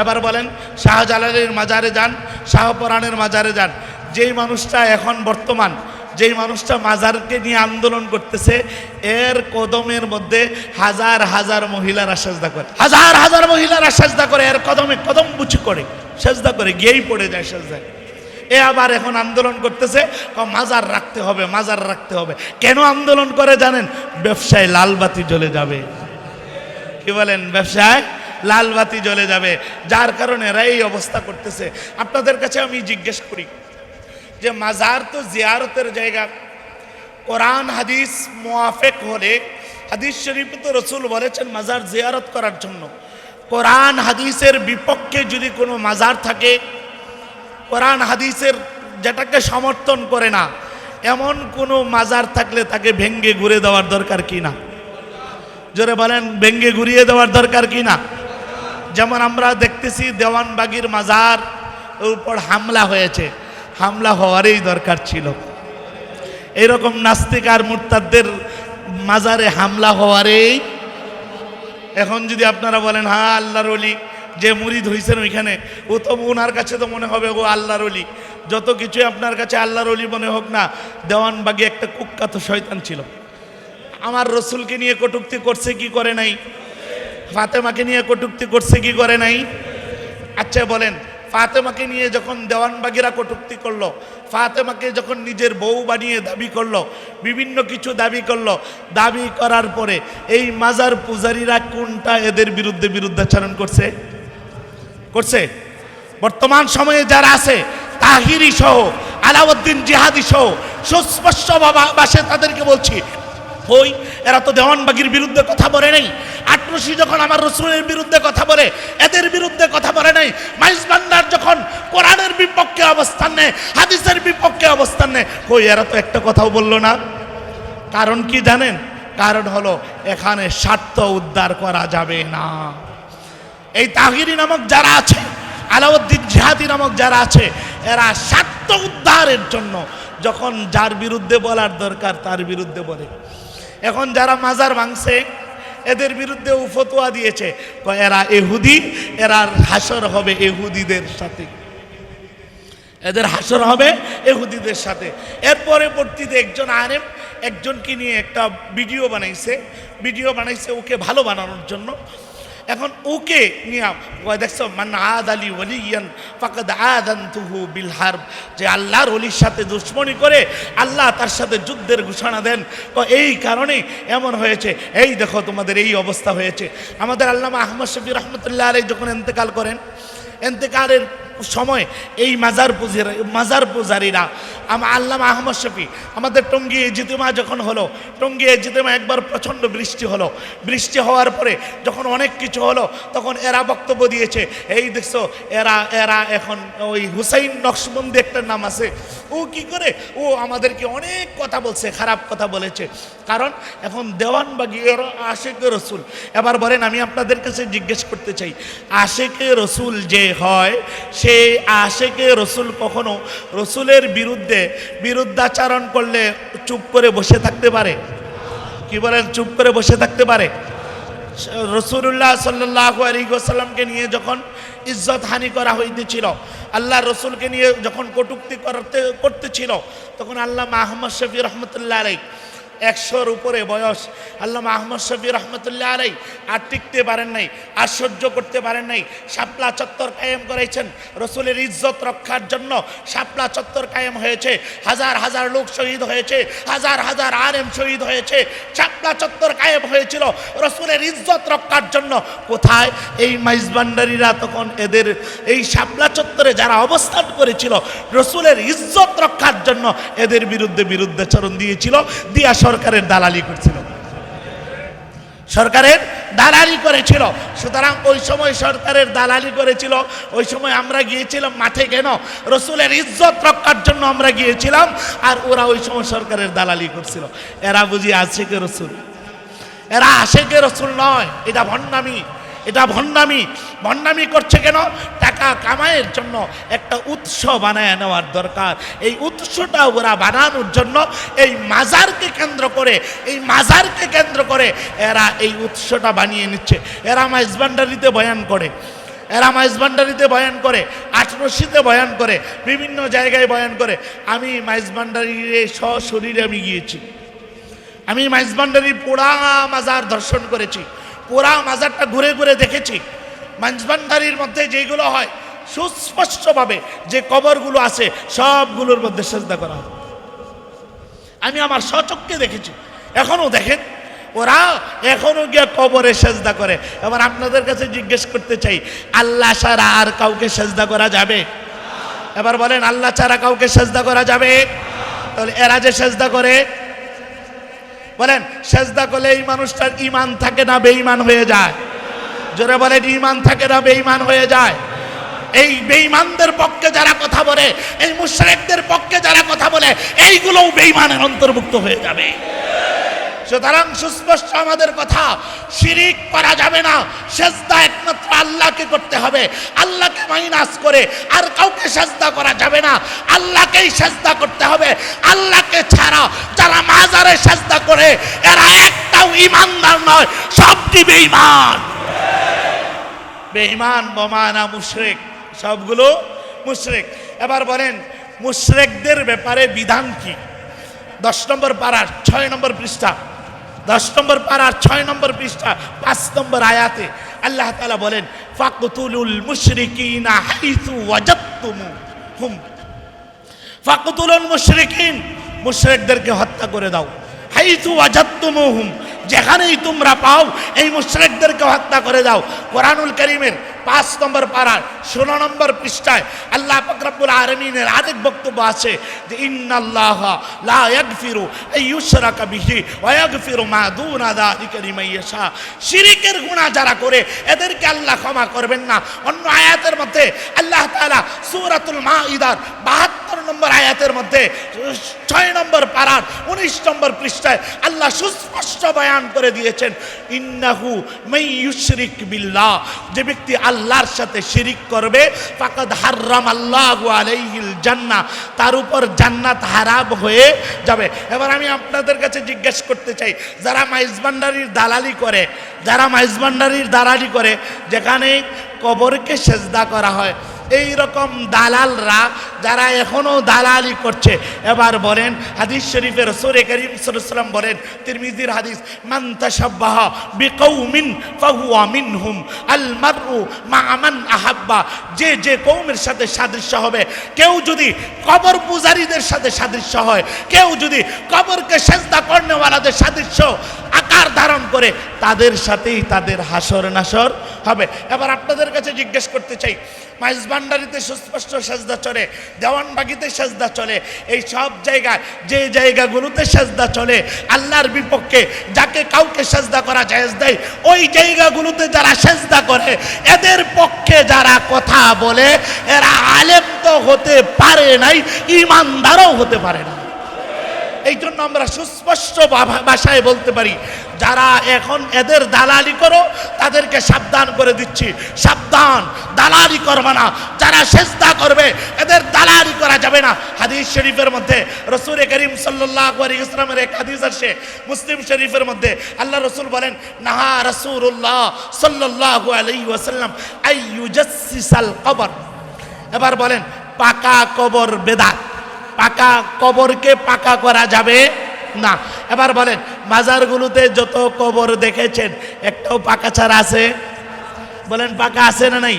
এবার বলেন, শাহজালালের মাজারে যান, শাহপরানের মাজারে যান, যেই মানুষটা এখন বর্তমান, যেই মানুষটা মাজারকে নিয়ে আন্দোলন করতেছে, এর কদমের মধ্যে হাজার হাজার মহিলারা সেজদা করে, হাজার হাজার মহিলারা সেজদা করে, এর কদমে কদম বুঝি করে সেজদা করে, গিয়েই পড়ে যায় সেজদায়। এ আবার এখন আন্দোলন করতেছে মাজার রাখতে হবে, মাজার রাখতে হবে। কেন আন্দোলন করে জানেন? ব্যবসায় লাল বাতি জ্বলে যাবে। কি বলেন? ব্যবসায় লাল বাতি জ্বলে যাবে, যার কারণে এরা এই অবস্থা করতেছে। আপনাদের কাছে আমি জিজ্ঞেস করি যে মাজার তো জিয়ারতের জায়গা, কোরআন হাদিস মুআফিক হলে, হাদিস শরীফে তো রাসূল বলেছেন মাজার জিয়ারত করার জন্য। কোরআন হাদিসের বিপক্ষে যদি কোনো মাজার থাকে, কোরআন হাদিসের যেটাকে সমর্থন করে না, এমন কোনো মাজার থাকলে তাকে ভেঙ্গে ঘুরে দেওয়ার দরকার কি না? জোরে বলেন, ভেঙ্গে ঘুরিয়ে দেওয়ার দরকার কি না? যেমন আমরা দেখতেছি দেওয়ানবাগির মাজার উপর হামলা হয়েছে, হামলা হওয়ারই দরকার ছিল। এরকম নাস্তিক আর মুরতাদদের মাজারে হামলা হওয়ারই। এখন যদি আপনারা বলেন হ্যাঁ আল্লাহর ওলি, যে মুরিদ হইছেন ওইখানে, ও তো ওনার কাছে তো মনে হবে ও আল্লাহর ওলি। যত কিছু আপনার কাছে আল্লাহর ওলি মনে হোক না, দেওয়ানবাগি একটা কুখ্যাত শয়তান ছিল। আমার রসুলকে নিয়ে কটূক্তি করছে কি করে নাই? ফাতেমাকে নিয়ে কটূক্তি করছে কি করে নাই? আচ্ছা বলেন, ফাতেমাকে নিয়ে যখন দেওয়ানবাগীরা কটূক্তি করলো, ফাতেমাকে যখন নিজের বউ বানিয়ে দাবি করলো, বিভিন্ন কিছু দাবি করলো, দাবি করার পরে এই মাজার পূজারীরা কোনটা এদের বিরুদ্ধে বিরুদ্ধাচরণ করছে? বর্তমান সময়ে যারা আছে তাহিরি সহ, আলাউদ্দিন জিহাদি সহ সুস্পষ্ট ভাষে তাদেরকে বলছি, ওই এরা তো দেওয়ানবাগীর বিরুদ্ধে কথা বলে নাই। আটরশি যখন আমার রসুলের বিরুদ্ধে কথা বলে, এদের বিরুদ্ধে কথা বলে নাই। মাইজ ভান্ডার যখন কোরআনের বিপক্ষে অবস্থান নেয়, হাদিসের বিপক্ষে অবস্থান নেয়, কই এরা তো একটা কথাও বললো না। কারণ কি জানেন? কারণ হলো এখানে স্বার্থ উদ্ধার করা যাবে না। এই তাহিরি নামক যারা আছে, আলাউদ্দিন জিহাদি নামক যারা আছে, এরা স্বার্থ উদ্ধারের জন্য যখন যার বিরুদ্ধে বলার দরকার তার বিরুদ্ধে বলে। এখন যারা মাজার ভাঙছে এদের বিরুদ্ধে ফতোয়া দিয়েছে, এরা ইহুদি, এরা হাসর হবে ইহুদিদের সাথে, এদের হাসর হবে ইহুদিদের সাথে। এর পরবর্তীতে একজন আলেম একজনকে নিয়ে একটা ভিডিও বানাইছে ওকে ভালো বানানোর জন্য। এখন ওকে নিয়ে দেখছো মান আদ আলী ওয়ালিয়ান ফাকাদ আযানতুহু বিল হারব, যে আল্লাহর ওলির সাথে দুশমনি করে আল্লাহ তার সাথে যুদ্ধের ঘোষণা দেন। এই কারণে এমন হয়েছে, এই দেখো তোমাদের এই অবস্থা হয়েছে। আমাদের আল্লামা আহমদ শফি রহমতুল্লাহ আলাইহি যখন ইন্তেকাল করেন, ইন্তেকালের সময় এই মাজার পূজারীরা আল্লামা আহমদ শফি আমাদের টঙ্গী ইজতেমা যখন হলো, টঙ্গী ইজতেমা একবার প্রচণ্ড বৃষ্টি হলো, বৃষ্টি হওয়ার পরে যখন অনেক কিছু হলো, তখন এরা বক্তব্য দিয়েছে, এই দেখছো এরা এখন ওই হুসাইন নকশবন্দি একটা নাম আছে, ও কি করে, ও আমাদেরকে অনেক কথা বলছে, খারাপ কথা বলেছে। কারণ এখন দেওয়ানবাগী এরা আশেকে রসুল। এবার বলেন, আমি আপনাদের কাছে জিজ্ঞেস করতে চাই, আশেকে রসুল যে হয়, সে আশেকে রসুল কখনো রসুলের বিরুদ্ধাচরণ করলে চুপ করে বসে থাকতে পারে? কি বলেন, চুপ করে বসে থাকতে পারে? রাসূলুল্লাহ সাল্লাল্লাহু আলাইহি ওয়াসাল্লামকে নিয়ে যখন ইজ্জত হানি করা হইতেছিল, আল্লাহ রসুলকে নিয়ে যখন কটূক্তি করতেছিল, তখন আল্লামা আহমদ শফি রহমতুল্লাহ আলাইহি 100-র উপরে বয়স, আল্লামা আহমদ শফি রহমতুল্লাহ আলাইহি আর টিকতে পারেন নাই, আর সহ্য করতে পারেন নাই। শাপলা চত্বর কায়েম করেছেন রসুলের ইজ্জত রক্ষার জন্য। শাপলা চত্বর কায়েম হয়েছে, হাজার হাজার লোক শহীদ হয়েছে, হাজার হাজার আলেম শহীদ হয়েছে। শাপলা চত্বর কায়েম হয়েছিল রসুলের ইজ্জত রক্ষার জন্য। কোথায় এই মাইজভান্ডারীরা তখন এদের এই শাপলা চত্বরে যারা অবস্থান করেছিল রসুলের ইজ্জত রক্ষার জন্য, এদের বিরুদ্ধে বিরুদ্ধাচরণ দিয়েছিল, দিয়া সরকারের দালালি করছিল, সরকারের দালালি করেছিল। সুতরাং ওই সময় সরকারের দালালি করেছিল, ওই সময় আমরা গিয়েছিলাম মাঠে কেন? রসুলের ইজ্জত রক্ষার জন্য আমরা গিয়েছিলাম, আর ওরা ওই সময় সরকারের দালালি করছিল। এরা বুঝি আশেকে রসুল? এরা আশেকে রসুল নয়, এটা ভণ্ডামি, এটা ভণ্ডামি করছে কেন? টাকা কামাইয়ের জন্য একটা উৎস বানায় নেওয়ার দরকার। এই উৎসটা ওরা বানানোর জন্য এই মাজারকে কেন্দ্র করে এরা এই উৎসটা বানিয়ে নিচ্ছে। এরা মাইজভান্ডারিতে বয়ান করে, আটরশিতে বয়ান করে, বিভিন্ন জায়গায় বয়ান করে। আমি মাইজভান্ডারির সশরীরে আমি গিয়েছি, আমি মাইজভান্ডারির পোড়া মাজার দর্শন করেছি, পুরা মাজারটা ঘুরে ঘুরে দেখেছি। মাইজভান্ডারির মধ্যে যেগুলো হয় সুস্পষ্টভাবে যে কবরগুলো আছে সবগুলোর মধ্যে সেজদা করা হয়, আমি আমার স্বচক্ষে দেখেছি। এখনো দেখেন ওরা এখনো গিয়ে কবরে সেজদা করে। এবার আপনাদের কাছে জিজ্ঞেস করতে চাই, আল্লাহ ছাড়া আর কাউকে সেজদা করা যাবে? এবার বলেন, আল্লাহ ছাড়া কাউকে সেজদা করা যাবে? তাহলে এরা যে সেজদা করে, বলেন সেজদা করলে এই মানুষটার ঈমান থাকে না বেঈমান হয়ে যায়? জোরে বলেন, ঈমান থাকে না বেঈমান হয়ে যায়? এই বেঈমানদের পক্ষে যারা কথা বলে, এই মুশরিকদের পক্ষে যারা কথা বলে, এইগুলোও বেঈমানের অন্তর্ভুক্ত হয়ে যাবে। সুতরাং সুস্পষ্ট আমাদের কথা, শিরিক করা যাবে না, সেজদা একমাত্র আল্লাহকে করতে হবে। আল্লাহকে মাইনাস করে আর কাউকে সেজদা করা যাবে না, আল্লাহকেই সেজদা করতে হবে। আল্লাহকে ছাড়া যারা মাজারে সেজদা করে এরা একটাও ঈমানদার নয়, সবটি বেঈমান। বেঈমান বমানা মুশরিক, সবগুলো মুশরিক। এবার বলেন মুশরিকদের ব্যাপারে বিধান কি? 10 নম্বর পারার 6 নম্বর পৃষ্ঠা, 10 নম্বর পারার 6 নম্বর পৃষ্ঠা 5 নম্বর আয়াতে আল্লাহ তাআলা বলেন ফাকতুলুল মুশরিকিনা হাইসু ওয়াজাদতুমুহুম, ফাকতুলুল মুশরিকিন, মুশরিকদেরকে হত্যা করে দাও। হাইসু ওয়াজাদতুমুহুম, যেখানেই তোমরা পাও এই মুশরিকদেরকে হত্যা করে দাও। কোরআনুল কারীমের 5 নম্বর পারার 16 নম্বর পৃষ্ঠায় আল্লাহ পাক রব্বুল আলামিনের আরেক বক্তব্য আছে যে ইন্নাল্লাহা লা ইয়াগফিরু আইয়ুশরাকা বিহি ওয়া ইয়াগফিরু মা দুনা যালিকা লিমান ইয়াশা। শিরকের গুনাহ যারা করে এদেরকে আল্লাহ ক্ষমা করবেন না। অন্য আয়াতের মধ্যে আল্লাহ তাআলা সূরাতুল মাঈদার 72 নম্বর আয়াতের মধ্যে 6 নম্বর পারার 19 নম্বর পৃষ্ঠায় আল্লাহ সুস্পষ্ট বয়ান করে দিয়েছেন ইন্নাহু মাইয়ুশরিক বিল্লাহ, যে ব্যক্তি আল্লাহর সাথে শিরিক করবে ফাকাদ হারামাল্লাহু আলাইহিল জান্নাহ, তার উপর জান্নাত হারাম হয়ে যাবে। এবার আমি আপনাদের কাছে জিজ্ঞেস করতে চাই, যারা মাইজ ভান্ডারির দালালি করে, যারা মাইজ ভান্ডারির দালালি করে, যেখানে কবরকে সেজদা করা হয়, এই রকম দালালরা যারা এখনো দালালি করছে, এবার বলেন হাদিস শরীফে রাসূল করিম সাল্লাল্লাহু আলাইহি ওয়াসাল্লাম বলেন, তিরমিজির হাদিস, মান তাশাব্বাহা বিকৌমিন ফাহুয়া মিনহুম, আল মারউ মা মান আহাব্বা, যে যে কওমের সাথে সাদৃশ্য হবে, কেউ যদি কবর পূজারীদের সাথে সাদৃশ্য হয়, কেউ যদি কবরকে সেজদা করনেওয়ালাদের সাদৃশ্য আকার ধারণ করে, তাদের সাথেই তাদের হাসর নাসর হবে। এবার আপনাদের কাছে জিজ্ঞেস করতে চাই, মাইজ ভান্ডারিতে সুস্পষ্ট সেজদা চলে, দেওয়ানবাগিতে সেজদা চলে, এই সব জায়গায় যে জায়গাগুলোতে সেজদা চলে আল্লাহর বিপক্ষে, যাকে কাউকে সেজদা করা জায়েজ দেয়, ওই জায়গাগুলোতে যারা সেজদা করে এদের পক্ষে যারা কথা বলে এরা আলেম তো হতে পারে নাই, ঈমানদারও হতে পারে না। এই জন্য আমরা সুস্পষ্ট ভাষায় বলতে পারি, যারা এখন এদের দালালি করো তাদেরকে সাবধান করে দিচ্ছি, সাবধান, দালালি করবে না। যারা সেজদা করবে এদের দালালি করা যাবে না। হাদিস শরীফের মধ্যে রাসূল করিম সাল্লাল্লাহু আলাইহি ওয়াসাল্লামের এক হাদিস আছে মুসলিম শরীফের মধ্যে, আল্লাহ রাসূল বলেন, নাহা রাসূলুল্লাহ সাল্লাল্লাহু আলাইহি ওয়াসাল্লাম আইয়ুজাসসিসাল কবর। এবার বলেন পাকা কবর বেদাত, পাকা কবরকে পাকা করা যাবে না। এবার বলেন মাজারগুলোতে যত কবর দেখেছেন একটাও পাকা ছাড়া আছে? বলেন পাকা আছে না নাই?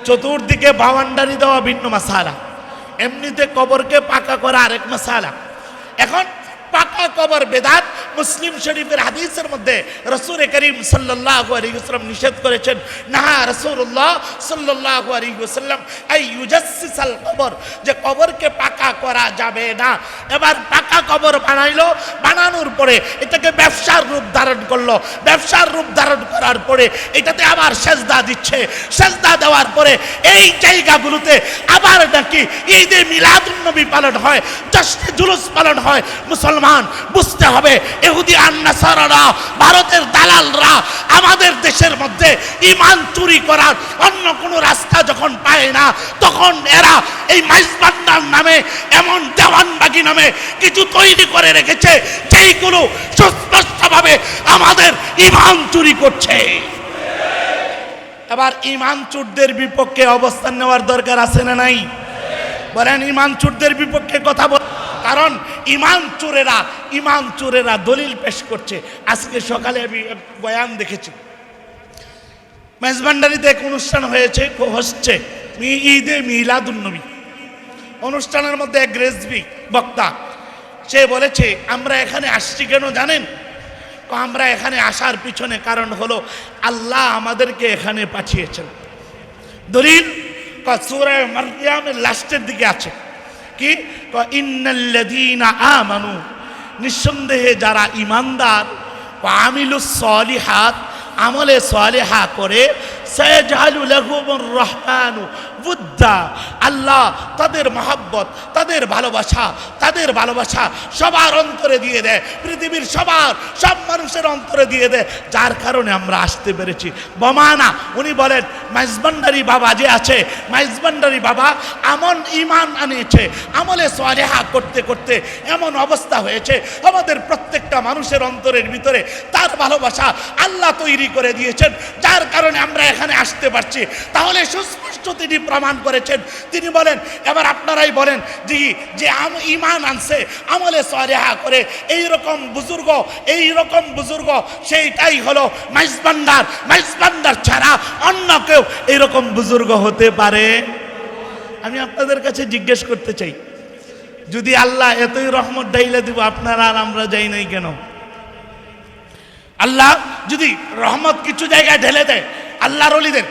চতুর্দিকে বাউন্ডারি দেওয়া ভিন্ন মাসালা, এমনিতে কবরকে পাকা করা আরেক মাসালা। এখন পাকা কবর বেদাত। মুসলিম শরীফের হাদিসের মধ্যে রাসূল করিম সাল্লাল্লাহু আলাইহি ওয়াসাল্লাম নিষেধ করেছেন, নাহা রাসূলুল্লাহ সাল্লাল্লাহু আলাইহি ওয়াসাল্লাম আইয়ুজাসসিসাল কবর, যে কবরকে পাকা করা যাবে না। এবার পাকা কবর বানাইলো, বানানোর পরে এটাকে ব্যবসার রূপ ধারণ করলো, ব্যবসার রূপ ধারণ করার পরে এটাতে আবার সেজদা দিচ্ছে, সেজদা দেওয়ার পরে এই জায়গাগুলোতে আবার নাকি ঈদে মিলাদুন নবী পালন হয়, জশ্নে জুলুস পালন হয়। মুসলমান বুঝতে হবে, ইহুদি আর নাসারারা, ভারতের দালালরা আমাদের দেশের মধ্যে ঈমান চুরি করার অন্য কোনো রাস্তা যখন পায় না, তখন এরা এই মাইজ ভান্ডার নামে, এমন দেওয়ানবাগি নামে কিছু তৈরি করে রেখেছে যেইগুলো সুস্পষ্টভাবে আমাদের ঈমান চুরি করছে। এবার ঈমান চোরদের বিপক্ষে অবস্থান নেওয়ার দরকার আছে না নাই? বলেন ঈমান চোরদের বিপক্ষে কথা বল, কারণ ঈমান চোরেরা দলিল পেশ করছে। আজকে সকালে আমি বয়ান দেখেছি, মেজবান্ডারিতে এক অনুষ্ঠান হচ্ছে ঈদে মিলাদুন নবী। অনুষ্ঠানের মধ্যে এক রেজবি বক্তা, সে বলেছে আমরা এখানে আসছি কেন জানেন? আমরা এখানে আসার পিছনে কারণ হলো আল্লাহ আমাদেরকে এখানে পাঠিয়েছেন। দলিল সূরা মারইয়ামের লাস্টের দিকে আছে কি, ইন্নাল্লাযীনা আমানু, নিঃসন্দেহে যারা ঈমানদার, ওয়া আমিলুস সলিহাত, আমলে সলিহা করে, সায়াজআলু লাহুমুর রহমানু বুদ্দা, আল্লাহ তাদের মহব্বত, তাদের ভালোবাসা সবার অন্তরে দিয়ে দেয়, পৃথিবীর সব মানুষের অন্তরে দিয়ে দেয়, যার কারণে আমরা আসতে পেরেছি। বমানা উনি বলেন মাইজভান্ডারি বাবা যে আছে, মাইজভান্ডারি বাবা এমন ঈমান আনিয়েছে, আমলে সলিহা করতে করতে এমন অবস্থা হয়েছে আমাদের প্রত্যেকটা মানুষের অন্তরের ভিতরে তার ভালোবাসা আল্লাহ তৈরি করে দিয়েছেন, যার কারণে আমরা এখানে আসতে পারছি। তাহলে সুস্পষ্ট তিনি প্রমাণ করেছেন। তিনি বলেন, এবার আপনারাই বলেন যে ঈমান আনছে আমলে সালেহা করে এইরকম বুজুর্গ সেইটাই হলো মাইজবান্ডার ছাড়া অন্য কেউ এইরকম বুজুর্গ হতে পারে? আমি আপনাদের কাছে জিজ্ঞেস করতে চাই, যদি আল্লাহ এতই রহমত ডাইলে দিব, আপনারা আর আমরা যাই নাই কেন? আল্লাহ যদি রহমত কিছু জায়গায় ঢেলে দেয়, আল্লাহর ওলিদের,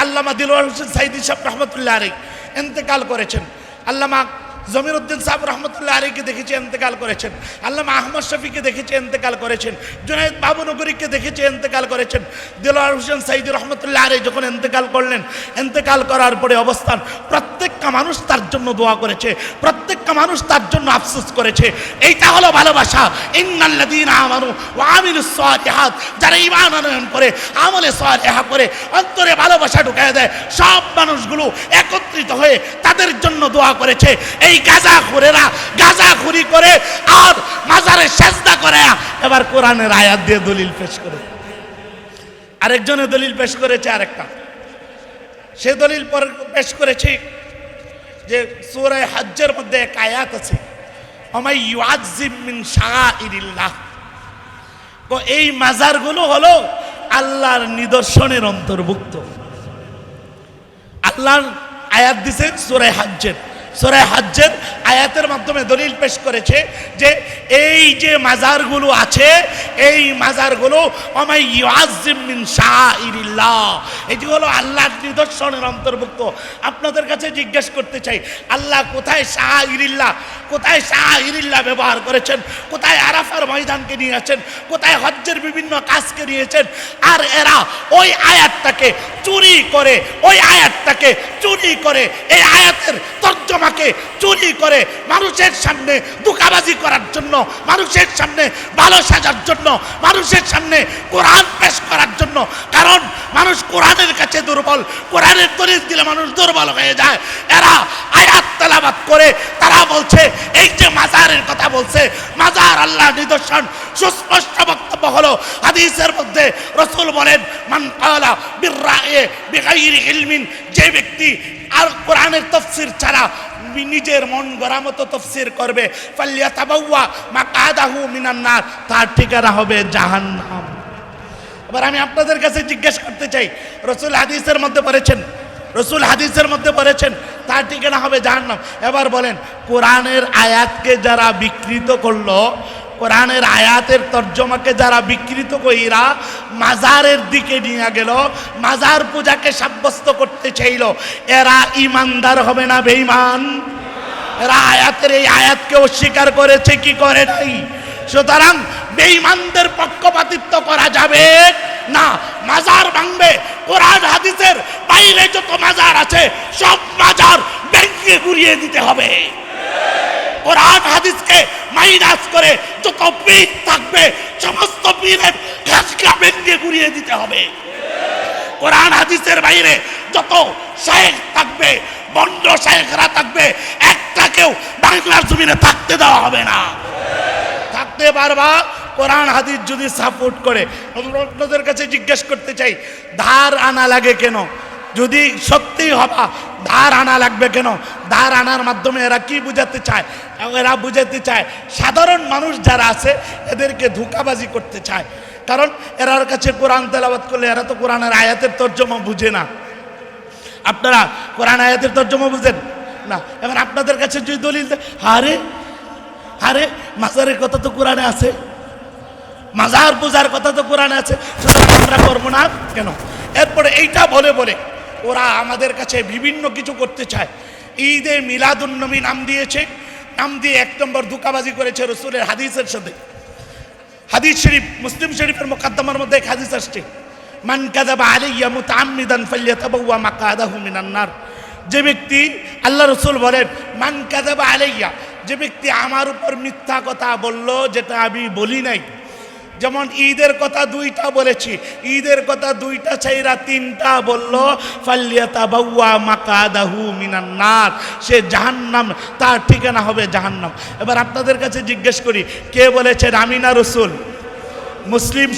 আল্লামা দিলওয়ার হোসেন সাইদি সাহেব রহমতুল্লাহ আলাইহি ইন্তেকাল করেছেন, আল্লামা জমিরউদ্দিন সাহেব রহমতুল্লাহ আলাইহিকে দেখেছি ইন্তেকাল করেছেন, আল্লামা আহমদ শফিকে দেখেছি ইন্তেকাল করেছেন, জুনায়েদ বাবুনগরীকে দেখেছি ইন্তেকাল করেছেন। দিলওয়ার হোসেন সাইদি রহমতুল্লাহ আলাইহি যখন ইন্তেকাল করলেন, ইন্তেকাল করার পরে অবস্থান প্রত্যেকটা মানুষ তার জন্য দোয়া করেছে, প্রত্যেকটা মানুষ তার জন্য আফসোস করেছে। এইটা হলো ভালোবাসা। ইন্নাল্লাযীনা আমানু ওয়া আমিলুস সালিহাত, যারা ঈমান আনয়ন করে আমলে সালেহা করে অন্তরে ভালোবাসা ঢুকায় দেয়, সব মানুষগুলো একত্রিত হয়ে তাদের জন্য দোয়া করেছে। এই গাঁজাখোরেরা গাঁজাখুরি করে আর মাজারে সেজদা করে এবার কোরআনের আয়াত দিয়ে দলিল পেশ করে। আরেকজনে দলিল পেশ করেছে, আরেকটা সে দলিল পেশ করেছে যে সূরা হজ্জের মধ্যে এক আয়াত আছে, ওমাই ইউআযযিম মিন শাআইরিল্লাহ। তো এই মাজারগুলো হলো আল্লাহর নিদর্শনের অন্তর্ভুক্ত। আল্লাহর আয়াত দিছে সূরা হজ্জের আয়াতের মাধ্যমে দলিল পেশ করেছে যে এই যে মাজারগুলো আছে, এই মাজারগুলো ওমাই ইউআযযিম মিন শাআইরিল্লাহ, এটি হলো আল্লাহর নিদর্শনের অন্তর্ভুক্ত। আপনাদের কাছে জিজ্ঞেস করতে চাই, আল্লাহ কোথায় শাআইরিল্লাহ ব্যবহার করেছেন? কোথায় আরাফার ময়দানকে নিয়েছেন? কোথায় হজ্জের বিভিন্ন কাজকে নিয়েছেন? আর এরা ওই আয়াতটাকে চুরি করে এই আয়াতের তর্জমাকে চুরি করে মানুষের সামনে ধোঁকাবাজি করার জন্য, মানুষের সামনে ভালো সাজার জন্য, মানুষের সামনে কোরআন পেশ করার জন্য। কারণ মানুষ কোরআনের কাছে দুর্বল, কোরআনের দলিল দিলে মানুষ দুর্বল হয়ে যায়। এরা আয়াত তেলাওয়াত করে তারা বলছে এই যে মাজারের কথা বলছে, মাজার আল্লাহর নিদর্শন। সুস্পষ্ট বক্তব্য হলো হাদিসের মধ্যে রাসূল বলেন, মান ক্বালা বিররায়ে বিগাইরি ইলমিন, যে ব্যক্তি আর কোরআনের তাফসীর ছাড়া নিজের মন গড়া মতো তাফসীর করবে, ফালিয়াতাবাওয়া মাকআদাহু মিনান নার, তার ঠিকানা হবে জাহান্নাম। এবার আমি আপনাদের কাছে জিজ্ঞেস করতে চাই, রাসূল হাদিসের মধ্যে বলেছেন তার ঠিকানা হবে জাহান্নাম। এবার বলেন, কোরআনের আয়াতকে যারা বিকৃত করলো, কোরআনের আয়াতের তর্জমাকে যারা বিকৃত কইরা মাজারের দিকে নিয়ে গেল, মাজার পূজাকে সাব্যস্ত করতে চাইল, এরা ইমানদার হবে না বেঈমান? এরা এই আয়াতকে অস্বীকার করেছে কি করে নাই? সুতরাং বেঈমানদের পক্ষপাতিত্ব করা যাবে না। মাজার ভাঙবে, কোরআন হাদিসের বাইরে যত মাজার আছে সব মাজার ভেঙে গুড়িয়ে দিতে হবে। কোরআন হাদিসকে মাইনাস করে যত পীর থাকবে সমস্ত পীরের খাসকা ভেঙে গুড়িয়ে দিতে হবে। কোরআন হাদিসের বাইরে যত শায়েখ থাকবে, বন্ড শায়েখরা থাকবে, একটাকেও বাংলার জমিনে থাকতে দেওয়া হবে না। থাকতে পারবা কোরআন হাদিস যদি সাপোর্ট করে। আপনাদের কাছে জিজ্ঞেস করতে চাই, ধার আনা লাগে কেন? যদি সত্যি হবা ধার আনা লাগবে কেন? ধার আনার মাধ্যমে এরা কি বুঝাতে চায়? এরা বুঝাতে চায় সাধারণ মানুষ যারা আছে এদেরকে ধোঁকাবাজি করতে চায়। কারণ এরার কাছে কোরআন তেলাওয়াত করলে এরা তো কোরআনের আয়াতের তর্জমা বুঝে না। আপনারা কোরআন আয়াতের তর্জমা বুঝেন না। এবার আপনাদের কাছে যদি দলিল, আরে মাজারের কথা তো কোরআনে আছে, মাজার পূজার কথা তো কোরআনে আছে, সুতরাং আমরা করবো না কেন? এরপরে এইটা বলে ওরা আমাদের কাছে বিভিন্ন কিছু করতে চায়। ঈদে মিলাদুন্নবী নাম দিয়েছে, নাম দিয়ে এক নম্বর ধোঁকাবাজি করেছে রাসূলের হাদিসের সাথে। হাদিস শরীফ, মুসলিম শরীফের মুকদ্দমার মধ্যে এক হাদিস আসছে, মান কাযাবা আলাইয়া মুতাআম্মিদান ফালইয়াতাবাওয়া মাকআদাহু মিনান নার। যে ব্যক্তি, আল্লাহ রাসূল বলেন, মান কাযাবা আলাইয়া, যে ব্যক্তি আমার উপর মিথ্যা কথা বলল যেটা আমি বলি নাই। যেমন ঈদের কথা দুইটা বলেছি, ঈদের কথা দুইটা ছাইরা তিনটা বললো, ফালইয়াতাবাওয়া মাকআদাহু মিনান নার, সে জাহান্নাম, তার ঠিকানা হবে জাহান্নাম। এবার আপনাদের কাছে জিজ্ঞেস করি, কে বলেছেন? আমি না রাসূল? মুসলিম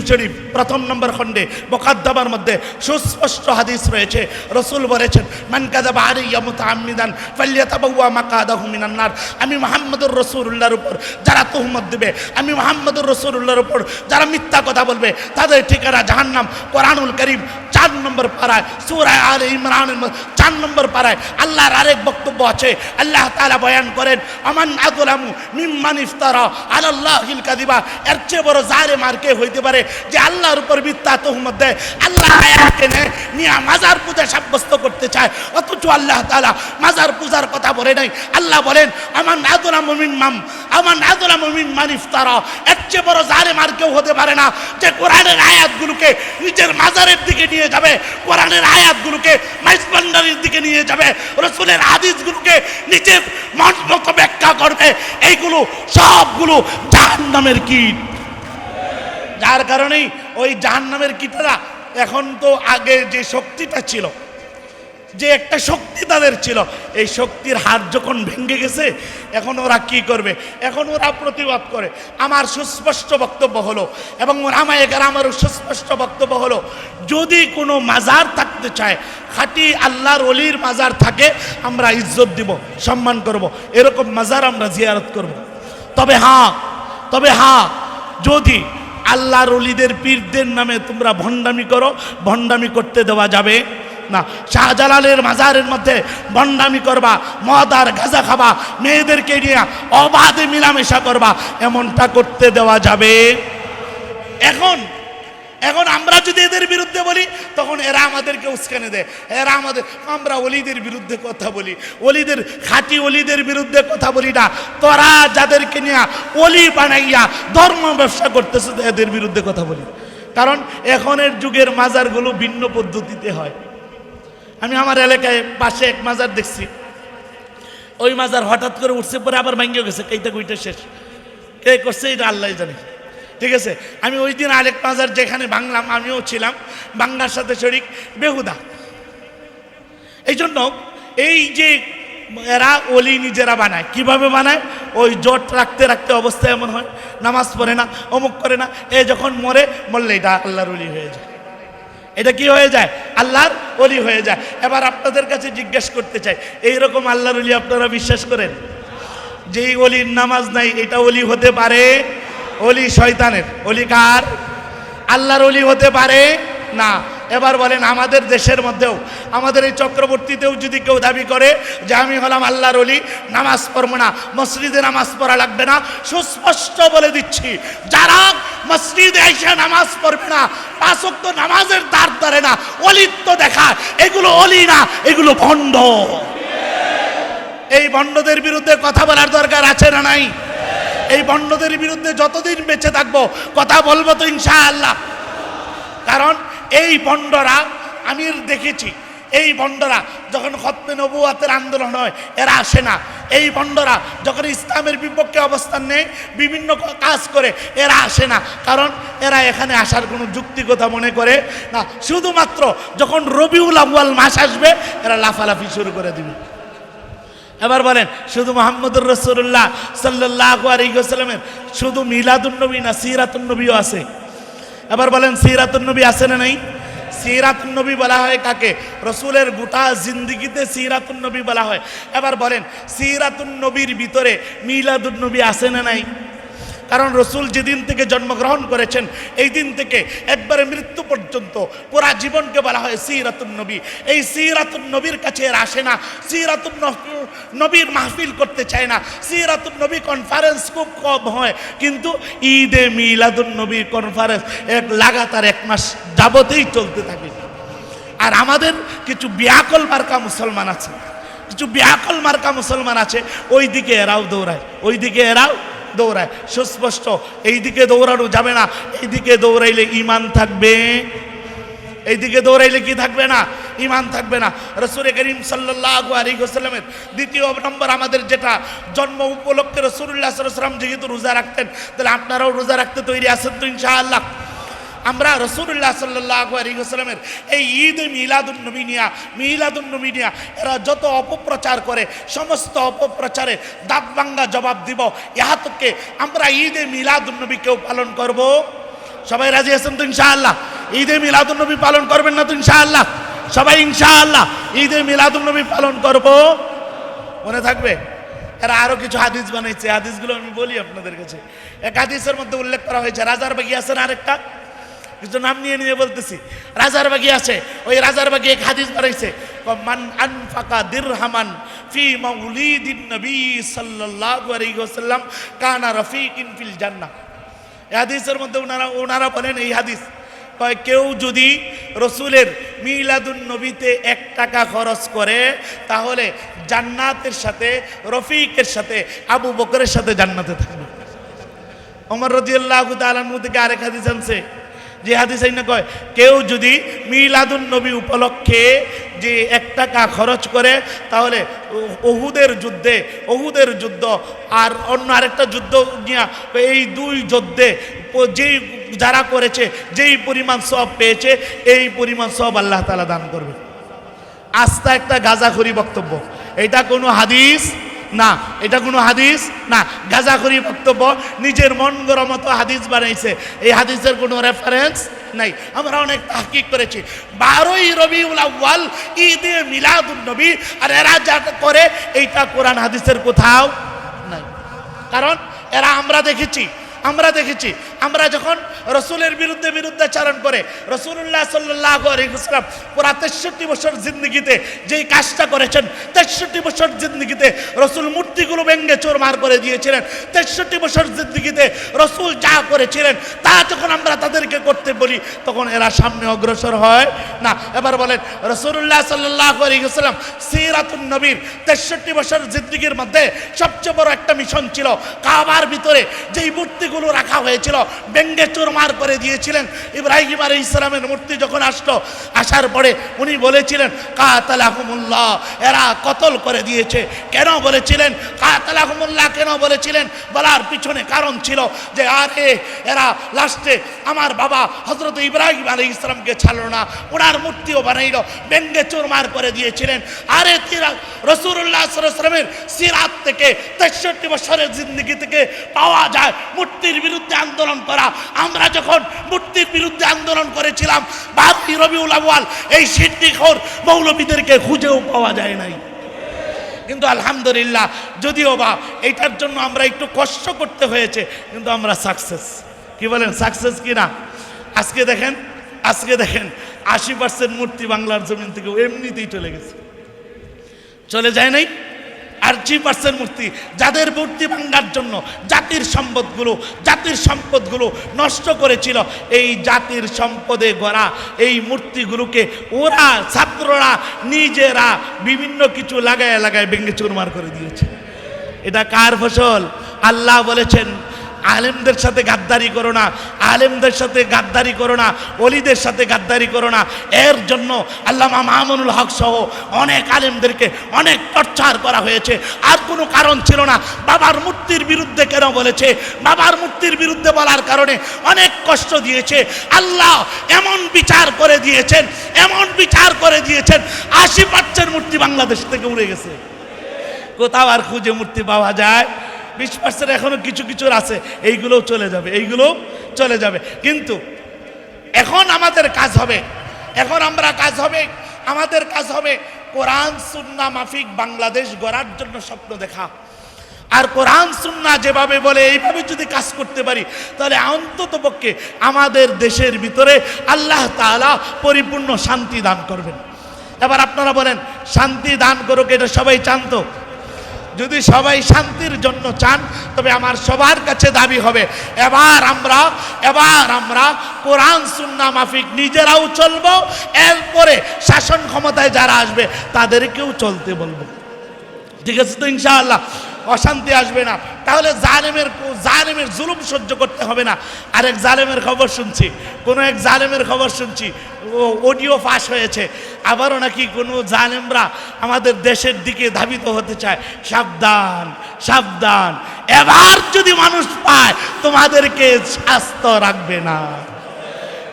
শরীফ প্রথম নম্বর খণ্ডে মুকাদ্দমার মধ্যে সুস্পষ্ট হাদিস রয়েছে। রাসূল বলেছেন, মান কাযাবা আলাইয়া মুতাআম্মিদান ফালইয়াতাবাওয়া মাকাদাহু মিনান নার। আমি মুহাম্মদুর রাসূলুল্লাহর উপর যারা তুহমত দেবে, আমি মুহাম্মদুর রাসূলুল্লাহর উপর যারা মিথ্যা কথা বলবে, তাদের ঠিকানা জাহান্নাম। কোরআনুল কারীম 4 নম্বর পারায় সূরা আলে ইমরানের 4 নম্বর পারায় আল্লাহর আরেক বক্তব্য আছে। আল্লাহ তাআলা বয়ান করেন, আমান আযলামু মিম্মান ইফতারা আলাল্লাহিল কাযিবা। এর চেয়ে বড় জালেম আর কে হইতে পারে যে আল্লাহর উপর মিথ্যা তুহমত দেয়, আল্লাহ আয়াতকে নিয়ে মাজার পূজা সাব্যস্ত করতে চায়, অথচ আল্লাহ তাআলা মাজার পূজার কথা বলে নাই। আল্লাহ বলেন, আমান আযলামু মিম্মান ইফতারা। এর চেয়ে বড় জালেম আর কেউ হতে পারে না যে কোরআনের আয়াতগুলোকে নিজের মাজারের দিকে নিয়ে যাবে, কোরআনের আয়াতগুলোকে মাইজ ভান্ডারের দিকে নিয়ে যাবে, রাসূলের হাদিসগুলোকে নিজের মন মতো ব্যাখ্যা করবে। এইগুলো সবগুলো জাহান্নামের কীট। যার কারণেই ওই জাহান্নামের কীটেরা এখন তো আগে যে শক্তিটা ছিল, যে একটা শক্তি তাদের ছিল, এই শক্তির হাত যখন ভেঙে গেছে, এখন ওরা কি করবে? এখন ওরা প্রতিবাদ করে। আমার সুস্পষ্ট বক্তব্য হলো, এবং আমারও সুস্পষ্ট বক্তব্য হলো, যদি কোনো মাজার থাকতে চায়, খাঁটি আল্লাহর ওলির মাজার থাকে, আমরা ইজ্জত দিব, সম্মান করব, এরকম মাজার আমরা জিয়ারত করব। তবে হ্যাঁ যদি আল্লাহর ওলিদের পীরদের নামে তোমরা ভণ্ডামি করো, ভণ্ডামি করতে দেওয়া যাবে না। শাহজালালের মাজারের মধ্যে ভণ্ডামি করবা, মদ আর গাঁজা খাবা, মেয়েদেরকে নিয়ে অবাধে মিলামেশা করবা, এমনটা করতে দেওয়া যাবে? এখন আমরা যদি এদের বিরুদ্ধে বলি, তখন এরা আমাদেরকে উস্কানি দেয়। আমরা ওলিদের বিরুদ্ধে কথা বলি, খাঁটি ওলিদের বিরুদ্ধে কথা বলি না। তোরা যাদেরকে নিয়ে ওলি বানাইয়া ধর্ম ব্যবসা করতেছে, এদের বিরুদ্ধে কথা বলি। কারণ এখনের যুগের মাজারগুলো ভিন্ন পদ্ধতিতে হয়। আমি আমার এলাকায় পাশে এক মাজার দেখছি, ওই মাজার হঠাৎ করে উঠছে, পরে আবার ভেঙে গেছে, এইটা কইটা শেষ। কে করছে এটা আল্লাহ জানে, ঠিক আছে। আমি ওই দিন আরেক মাজার যেখানে ভাঙলাম, আমিও ছিলাম, ভাঙ্গার সাথে শরীক, বেহুদা। এই জন্য এই যে এরা ওলি নিজেরা বানায়, কিভাবে বানায়? ওই জট রাখতে রাখতে অবস্থা এমন হয়, নামাজ পড়ে না, অমুক করে না, এ যখন মরলে এটা আল্লাহর ওলি হয়ে যায়। এটা কি হয়ে যায়? আল্লাহর ওলি হয়ে যায়। এবার আপনাদের কাছে জিজ্ঞেস করতে চাই, এইরকম আল্লাহর ওলি আপনারা বিশ্বাস করেন? যেই ওলির নামাজ নাই, এটা ওলি হতে পারে? ওলি শয়তানের। ওলি কার? আল্লাহর ওলি হতে পারে না। এবার বলেন, আমাদের দেশের মধ্যেও, আমাদের এই চক্রবর্তীতেও যদি কেউ দাবি করে যে আমি হলাম আল্লাহর ওলি, নামাজ পড়বো না, মসজিদে নামাজ পড়া লাগবে না, সুস্পষ্ট বলে দিচ্ছি, যারা মসজিদে এসে নামাজ পড়বে না, 5 ওয়াক্ত নামাজের দ্বার ধরে না, ওলিত্ব দেখায়, এগুলো ওলি না, এগুলো ভণ্ড। এই ভণ্ডদের বিরুদ্ধে কথা বলার দরকার আছে না নাই? এই ভণ্ডদের বিরুদ্ধে যতদিন বেঁচে থাকবো কথা বলবো তো ইনশাআল্লাহ। কারণ এই ভণ্ডরা, আমি দেখেছি, এই ভণ্ডরা যখন খতমে নবুয়াতের আন্দোলন হয়, এরা আসে না। এই ভণ্ডরা যখন ইসলামের বিপক্ষে অবস্থান নেয়, বিভিন্ন কাজ করে, এরা আসে না। কারণ এরা এখানে আসার কোনো যুক্তিকতা মনে করে না। শুধুমাত্র যখন রবিউল আউয়াল মাস আসবে, এরা লাফালাফি শুরু করে দিবে। এবার বলেন, শুধু মুহাম্মদুর রাসূলুল্লাহ সাল্লাল্লাহু আলাইহি ওয়াসাল্লামের শুধু মিলাদুন নবী না, সিরাতুন নবীও আছে। এবার বলেন, সিরাতুন নবী আছে না নাই? সিরাতুন নবী বলা হয় কাকে? রসুলের গোটা জিন্দিগিতে সিরাতুন নবী বলা হয়। এবার বলেন, সিরাতুন নবীর ভিতরে মিলাদুন নবী আছে না নাই? কারণ রসুল যেদিন থেকে জন্মগ্রহণ করেছেন, এই দিন থেকে একবারে মৃত্যু পর্যন্ত পুরা জীবনকে বলা হয় সিরাতুন নবী। এই সিরাতুন নবীর কাছে এরা আসে না, সিরাতুন নবীর মাহফিল করতে চায় না, সিরাতুন নবী কনফারেন্স খুব কম হয়। কিন্তু ঈদে মিলাদুন নবীর কনফারেন্স লাগাতার 1 মাস যাবতেই চলতে থাকে। আর আমাদের কিছু বিয়াকল মার্কা মুসলমান আছে, ওই দিকে এরাও দৌড়ায়, ওই দিকে এরাও দৌড়ায়। সুস্পষ্ট, এই দিকে দৌড়ানো যাবে না। এইদিকে দৌড়াইলে ঈমান থাকবে, এইদিকে দৌড়াইলে কি থাকবে না? ঈমান থাকবে না। রাসূল করিম সাল্লাল্লাহু আলাইহি ওয়াসাল্লামের 2 নম্বর আমাদের যেটা, জন্ম উপলক্ষে রাসূলুল্লাহ সাল্লাল্লাহু আলাইহি ওয়াসাল্লাম যেহেতু রোজা রাখতেন, তাহলে আপনারাও রোজা রাখতে তৈরি আছেন তো ইনশাআল্লাহ? আমরা রাসূলুল্লাহ সাল্লাল্লাহু আলাইহি ওয়াসাল্লামের এই ঈদে মিলাদুন নবী নিয়া এরা যত অপপ্রচার করে সমস্ত অপপ্রচারে দাঁত ভাঙ্গা জবাব দিব। ইহা থেকে আমরা ঈদে মিলাদুন নবী কেউ পালন করব? সবাই রাজি আছেন তো ইনশাআল্লাহ? ঈদে মিলাদুন নবী পালন করবেন না তো ইনশাআল্লাহ? সবাই ইনশাআল্লাহ ঈদে মিলাদুন নবী পালন করব। মনে থাকবে? এরা আরো কিছু হাদিস বানাইছে, হাদিসগুলো আমি বলি আপনাদের কাছে। এক হাদিসের মধ্যে উল্লেখ করা হয়েছে, রাজারবাগী আছে না আরেকটা, কিছু নাম নিয়ে নিয়ে বলতেছি, রাজারবাগী আছে, ওই রাজারবাগী এক হাদিস বানাইছে, মান আনফাকা দিরহামান ফি মাউলিদিন নবী সাল্লাল্লাহু আলাইহি ওয়াসাল্লাম কানা রাফিকিন ফিল জান্নাহ। এই হাদিসের মধ্যে ওনারা বলেন, এই হাদিস কয় কেউ যদি রসুলের মিলাদুন নবীতে 1 টাকা খরচ করে তাহলে জান্নাতের সাথে রফিকের সাথে আবু বকরের সাথে জান্নাতে থাকবে। ওমর রাদিয়াল্লাহু তাআলা আনহু থেকে আরেক হাদিস আনছে, যে হাদিস আইনা কয় কেউ যদি মিলাদুন নবী উপলক্ষে যে 1 টাকা খরচ করে তাহলে ওহুদের যুদ্ধ আর অন্য আরেকটা যুদ্ধ নিয়ে এই 2 যুদ্ধে যেই যারা করেছে যেই পরিমাণ সওয়াব পেয়েছে এই পরিমাণ সওয়াব আল্লাহ তাআলা দান করবে। আস্তা একটা গাঁজাখুরি বক্তব্য, এটা কোনো হাদিস না, এটা কোনো হাদিস না, গাঁজাখুরি বক্তব্য, নিজের মন গড়া মতো হাদিস বানাইছে, এই হাদিসের কোনো রেফারেন্স নাই। আমরা অনেক তাহকিক করেছি, 12ই রবিউল আউয়াল ঈদে মিলাদুন নবী, আর এরা যা করে এইটা কোরআন হাদিসের কোথাও নাই। কারণ এরা আমরা দেখেছি আমরা যখন রসুলের বিরুদ্ধাচারণ করে রাসূলুল্লাহ সাল্লাল্লাহু আলাইহি ওয়াসাল্লাম পুরা 63 বছর জিন্দেগিতে যেই কাজটা করেছেন, 63 বছর জিন্দেগিতে রসুল মূর্তিগুলো ভেঙে চুরমার করে দিয়েছিলেন, 63 বছর জিন্দেগিতে রসুল যা করেছিলেন তা যখন আমরা তাদেরকে করতে বলি তখন এরা সামনে অগ্রসর হয় না। এবার বলেন, রাসূলুল্লাহ সাল্লাল্লাহু আলাইহি ওয়াসাল্লাম সিরাতুন নবীর 63 বছর জিন্দেগির মধ্যে সবচেয়ে বড় একটা মিশন ছিল, কাবার ভিতরে যেই মূর্তিগুলো রাখা হয়েছিল ভেঙে চুরমার করে দিয়েছিলেন। ইব্রাহিম আলাইহিস সালামের মূর্তি যখন আসার পরে উনি বলেছিলেন কাতালাহুমুল্লাহ, এরা কতল করে দিয়েছে। কেন বলেছিলেন কাতালাহুমুল্লাহ, কেন বলেছিলেন? বলার পিছনে কারণ ছিল যে আরে এরা লাস্টে আমার বাবা হযরত ইব্রাহিম আলাইহিস সালামকে ছাড়লো না, ওনার মূর্তিও বানাইলো, ভেঙে চুরমার করে দিয়েছিলেন। আরে রাসূলুল্লাহ সাল্লাল্লাহু আলাইহি ওয়াসাল্লামের সিরাত থেকে 63 বছরের জিন্দেগি থেকে পাওয়া যায় মূর্তির বিরুদ্ধে আন্দোলন করা। আমরা যখন মূর্তির বিরুদ্ধে আন্দোলন করেছিলাম 12ই রবিউল আউয়াল, এই সিদ্দিকর মৌলবীদেরকে খুঁজেও পাওয়া যায় নাই। কিন্তু আলহামদুলিল্লাহ, যদিও বা এইটার জন্য আমরা একটু কষ্ট করতে হয়েছে, কিন্তু আমরা সাকসেস। কি বলেন, সাকসেস কি না? আজকে দেখেন 80% মূর্তি বাংলার জমিন থেকে এমনিতেই চলে গেছে, চলে যায় নাই। 80% মূর্তি, যাদের মূর্তি ভাঙার জন্য জাতির সম্পদগুলো নষ্ট করেছিল, এই জাতির সম্পদে গড়া এই মূর্তিগুলোকে ওরা ছাত্ররা নিজেরা বিভিন্ন কিছু লাগায় ভেঙে চুরমার করে দিয়েছে। এটা কার ফসল? আল্লাহ বলেছেন আলেমদের সাথে গাদ্দারি করো না, আলেমদের সাথে গাদ্দারি করো না, ওলিদের সাথে গাদ্দারি করো না। এর জন্য আল্লামা মামুনুল হক সহ অনেক আলেমদেরকে অনেক টর্চার করা হয়েছে, আর কোনো কারণ ছিল না। বাবার মূর্তির বিরুদ্ধে কেন বলেছে? বাবার মূর্তির বিরুদ্ধে বলার কারণে অনেক কষ্ট দিয়েছে। আল্লাহ এমন বিচার করে দিয়েছেন 80% মূর্তি বাংলাদেশ থেকে উড়ে গেছে, কোথাও আর খুঁজে মূর্তি পাওয়া যায়? 20% এখনো কিছু আছে, এইগুলোও চলে যাবে। কিন্তু এখন আমাদের কাজ হবে, আমাদের কাজ হবে কোরআন সুন্নাহ মাফিক বাংলাদেশ গড়ার জন্য স্বপ্ন দেখা। আর কোরআন সুন্নাহ যেভাবে বলে এইভাবে যদি কাজ করতে পারি তাহলে অন্ততপক্ষে আমাদের দেশের ভিতরে আল্লাহ তাআলা পরিপূর্ণ শান্তি দান করবেন। এবার আপনারা বলেন, শান্তি দান করুক, এটা সবাই চান তো? যদি সবাই শান্তির জন্য চান তবে আমার সবার কাছে দাবি হবে এবার আমরা কোরআন সুন্নাহ মাফিক নিজেরাও চলবো, এরপরে শাসন ক্ষমতায় যারা আসবে তাদেরকেও চলতে বলবো। ঠিক আছে তো ইনশাআল্লাহ? অশান্তি আসবে না। তাহলে জালেমের জুলুম সহ্য করতে হবে না। আরেক জালেমের খবর শুনছি, অডিও ফাঁস হয়েছে, আবারও নাকি কোনো জালেমরা আমাদের দেশের দিকে ধাবিত হতে চায়। সাবধান, এবার যদি মানুষ পায় তোমাদেরকে আস্ত রাখবে না।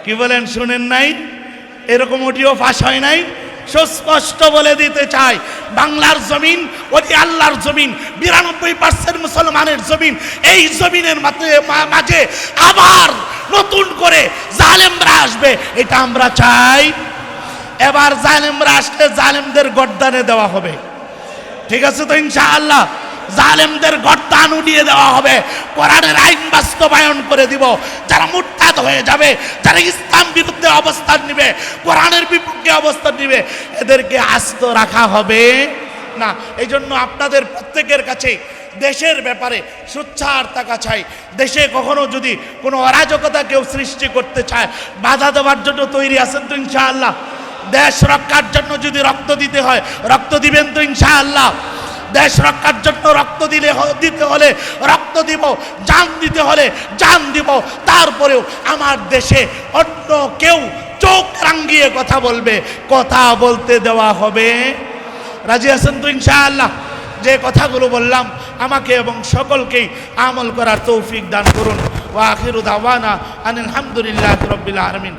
কি বলেন, শুনেন নাই? এরকম অডিও ফাঁস হয় নাই? সুস্পষ্ট বলে দিতে চাই, বাংলার জমিন ওই আল্লাহর জমিন, 92% মুসলমানের জমিন। এই জমিনের মাঝে আবার নতুন করে জালেমরা আসবে, এটা আমরা চাই। এবার জালেমরা আসলে জালেমদের গর্দানে দেওয়া হবে, ঠিক আছে তো ইনশাআল্লাহ? জালেমদের গর্দান উঠিয়ে দেওয়া হবে, কোরআনের আইন বাস্তবায়ন করে দিব। যারা মুরতাদ হয়ে যাবে, যারা ইসলাম বিরুদ্ধে অবস্থান নিবে, কোরআনের বিপক্ষে অবস্থান নিবে, এদেরকে আস্ত রাখা হবে না। এই জন্য আপনাদের প্রত্যেকের কাছে দেশের ব্যাপারে সোচ্চার থাকা চাই। দেশে কখনো যদি কোনো অরাজকতা কেউ সৃষ্টি করতে চায়, বাধা দেওয়ার জন্য তৈরি আছেন তো ইনশাআল্লাহ? দেশ রক্ষার জন্য যদি রক্ত দিতে হয়, রক্ত দিবেন তো ইনশাআল্লাহ? দেশ রক্ষার জন্য রক্ত দিতে হলে রক্ত দিব, জান দিতে হলে জান দিব। তারপরেও আমার দেশে অন্য কেউ চোখ রাঙিয়ে কথা বলবে, কথা বলতে দেওয়া হবে। রাজি আছেন তো ইনশাআল্লাহ? যে কথাগুলো বললাম আমাকে এবং সকলকেই আমল করার তৌফিক দান করুন। ওয়া আখিরু দাওয়ানা আনিল হামদুলিল্লাহি রাব্বিল আলামিন।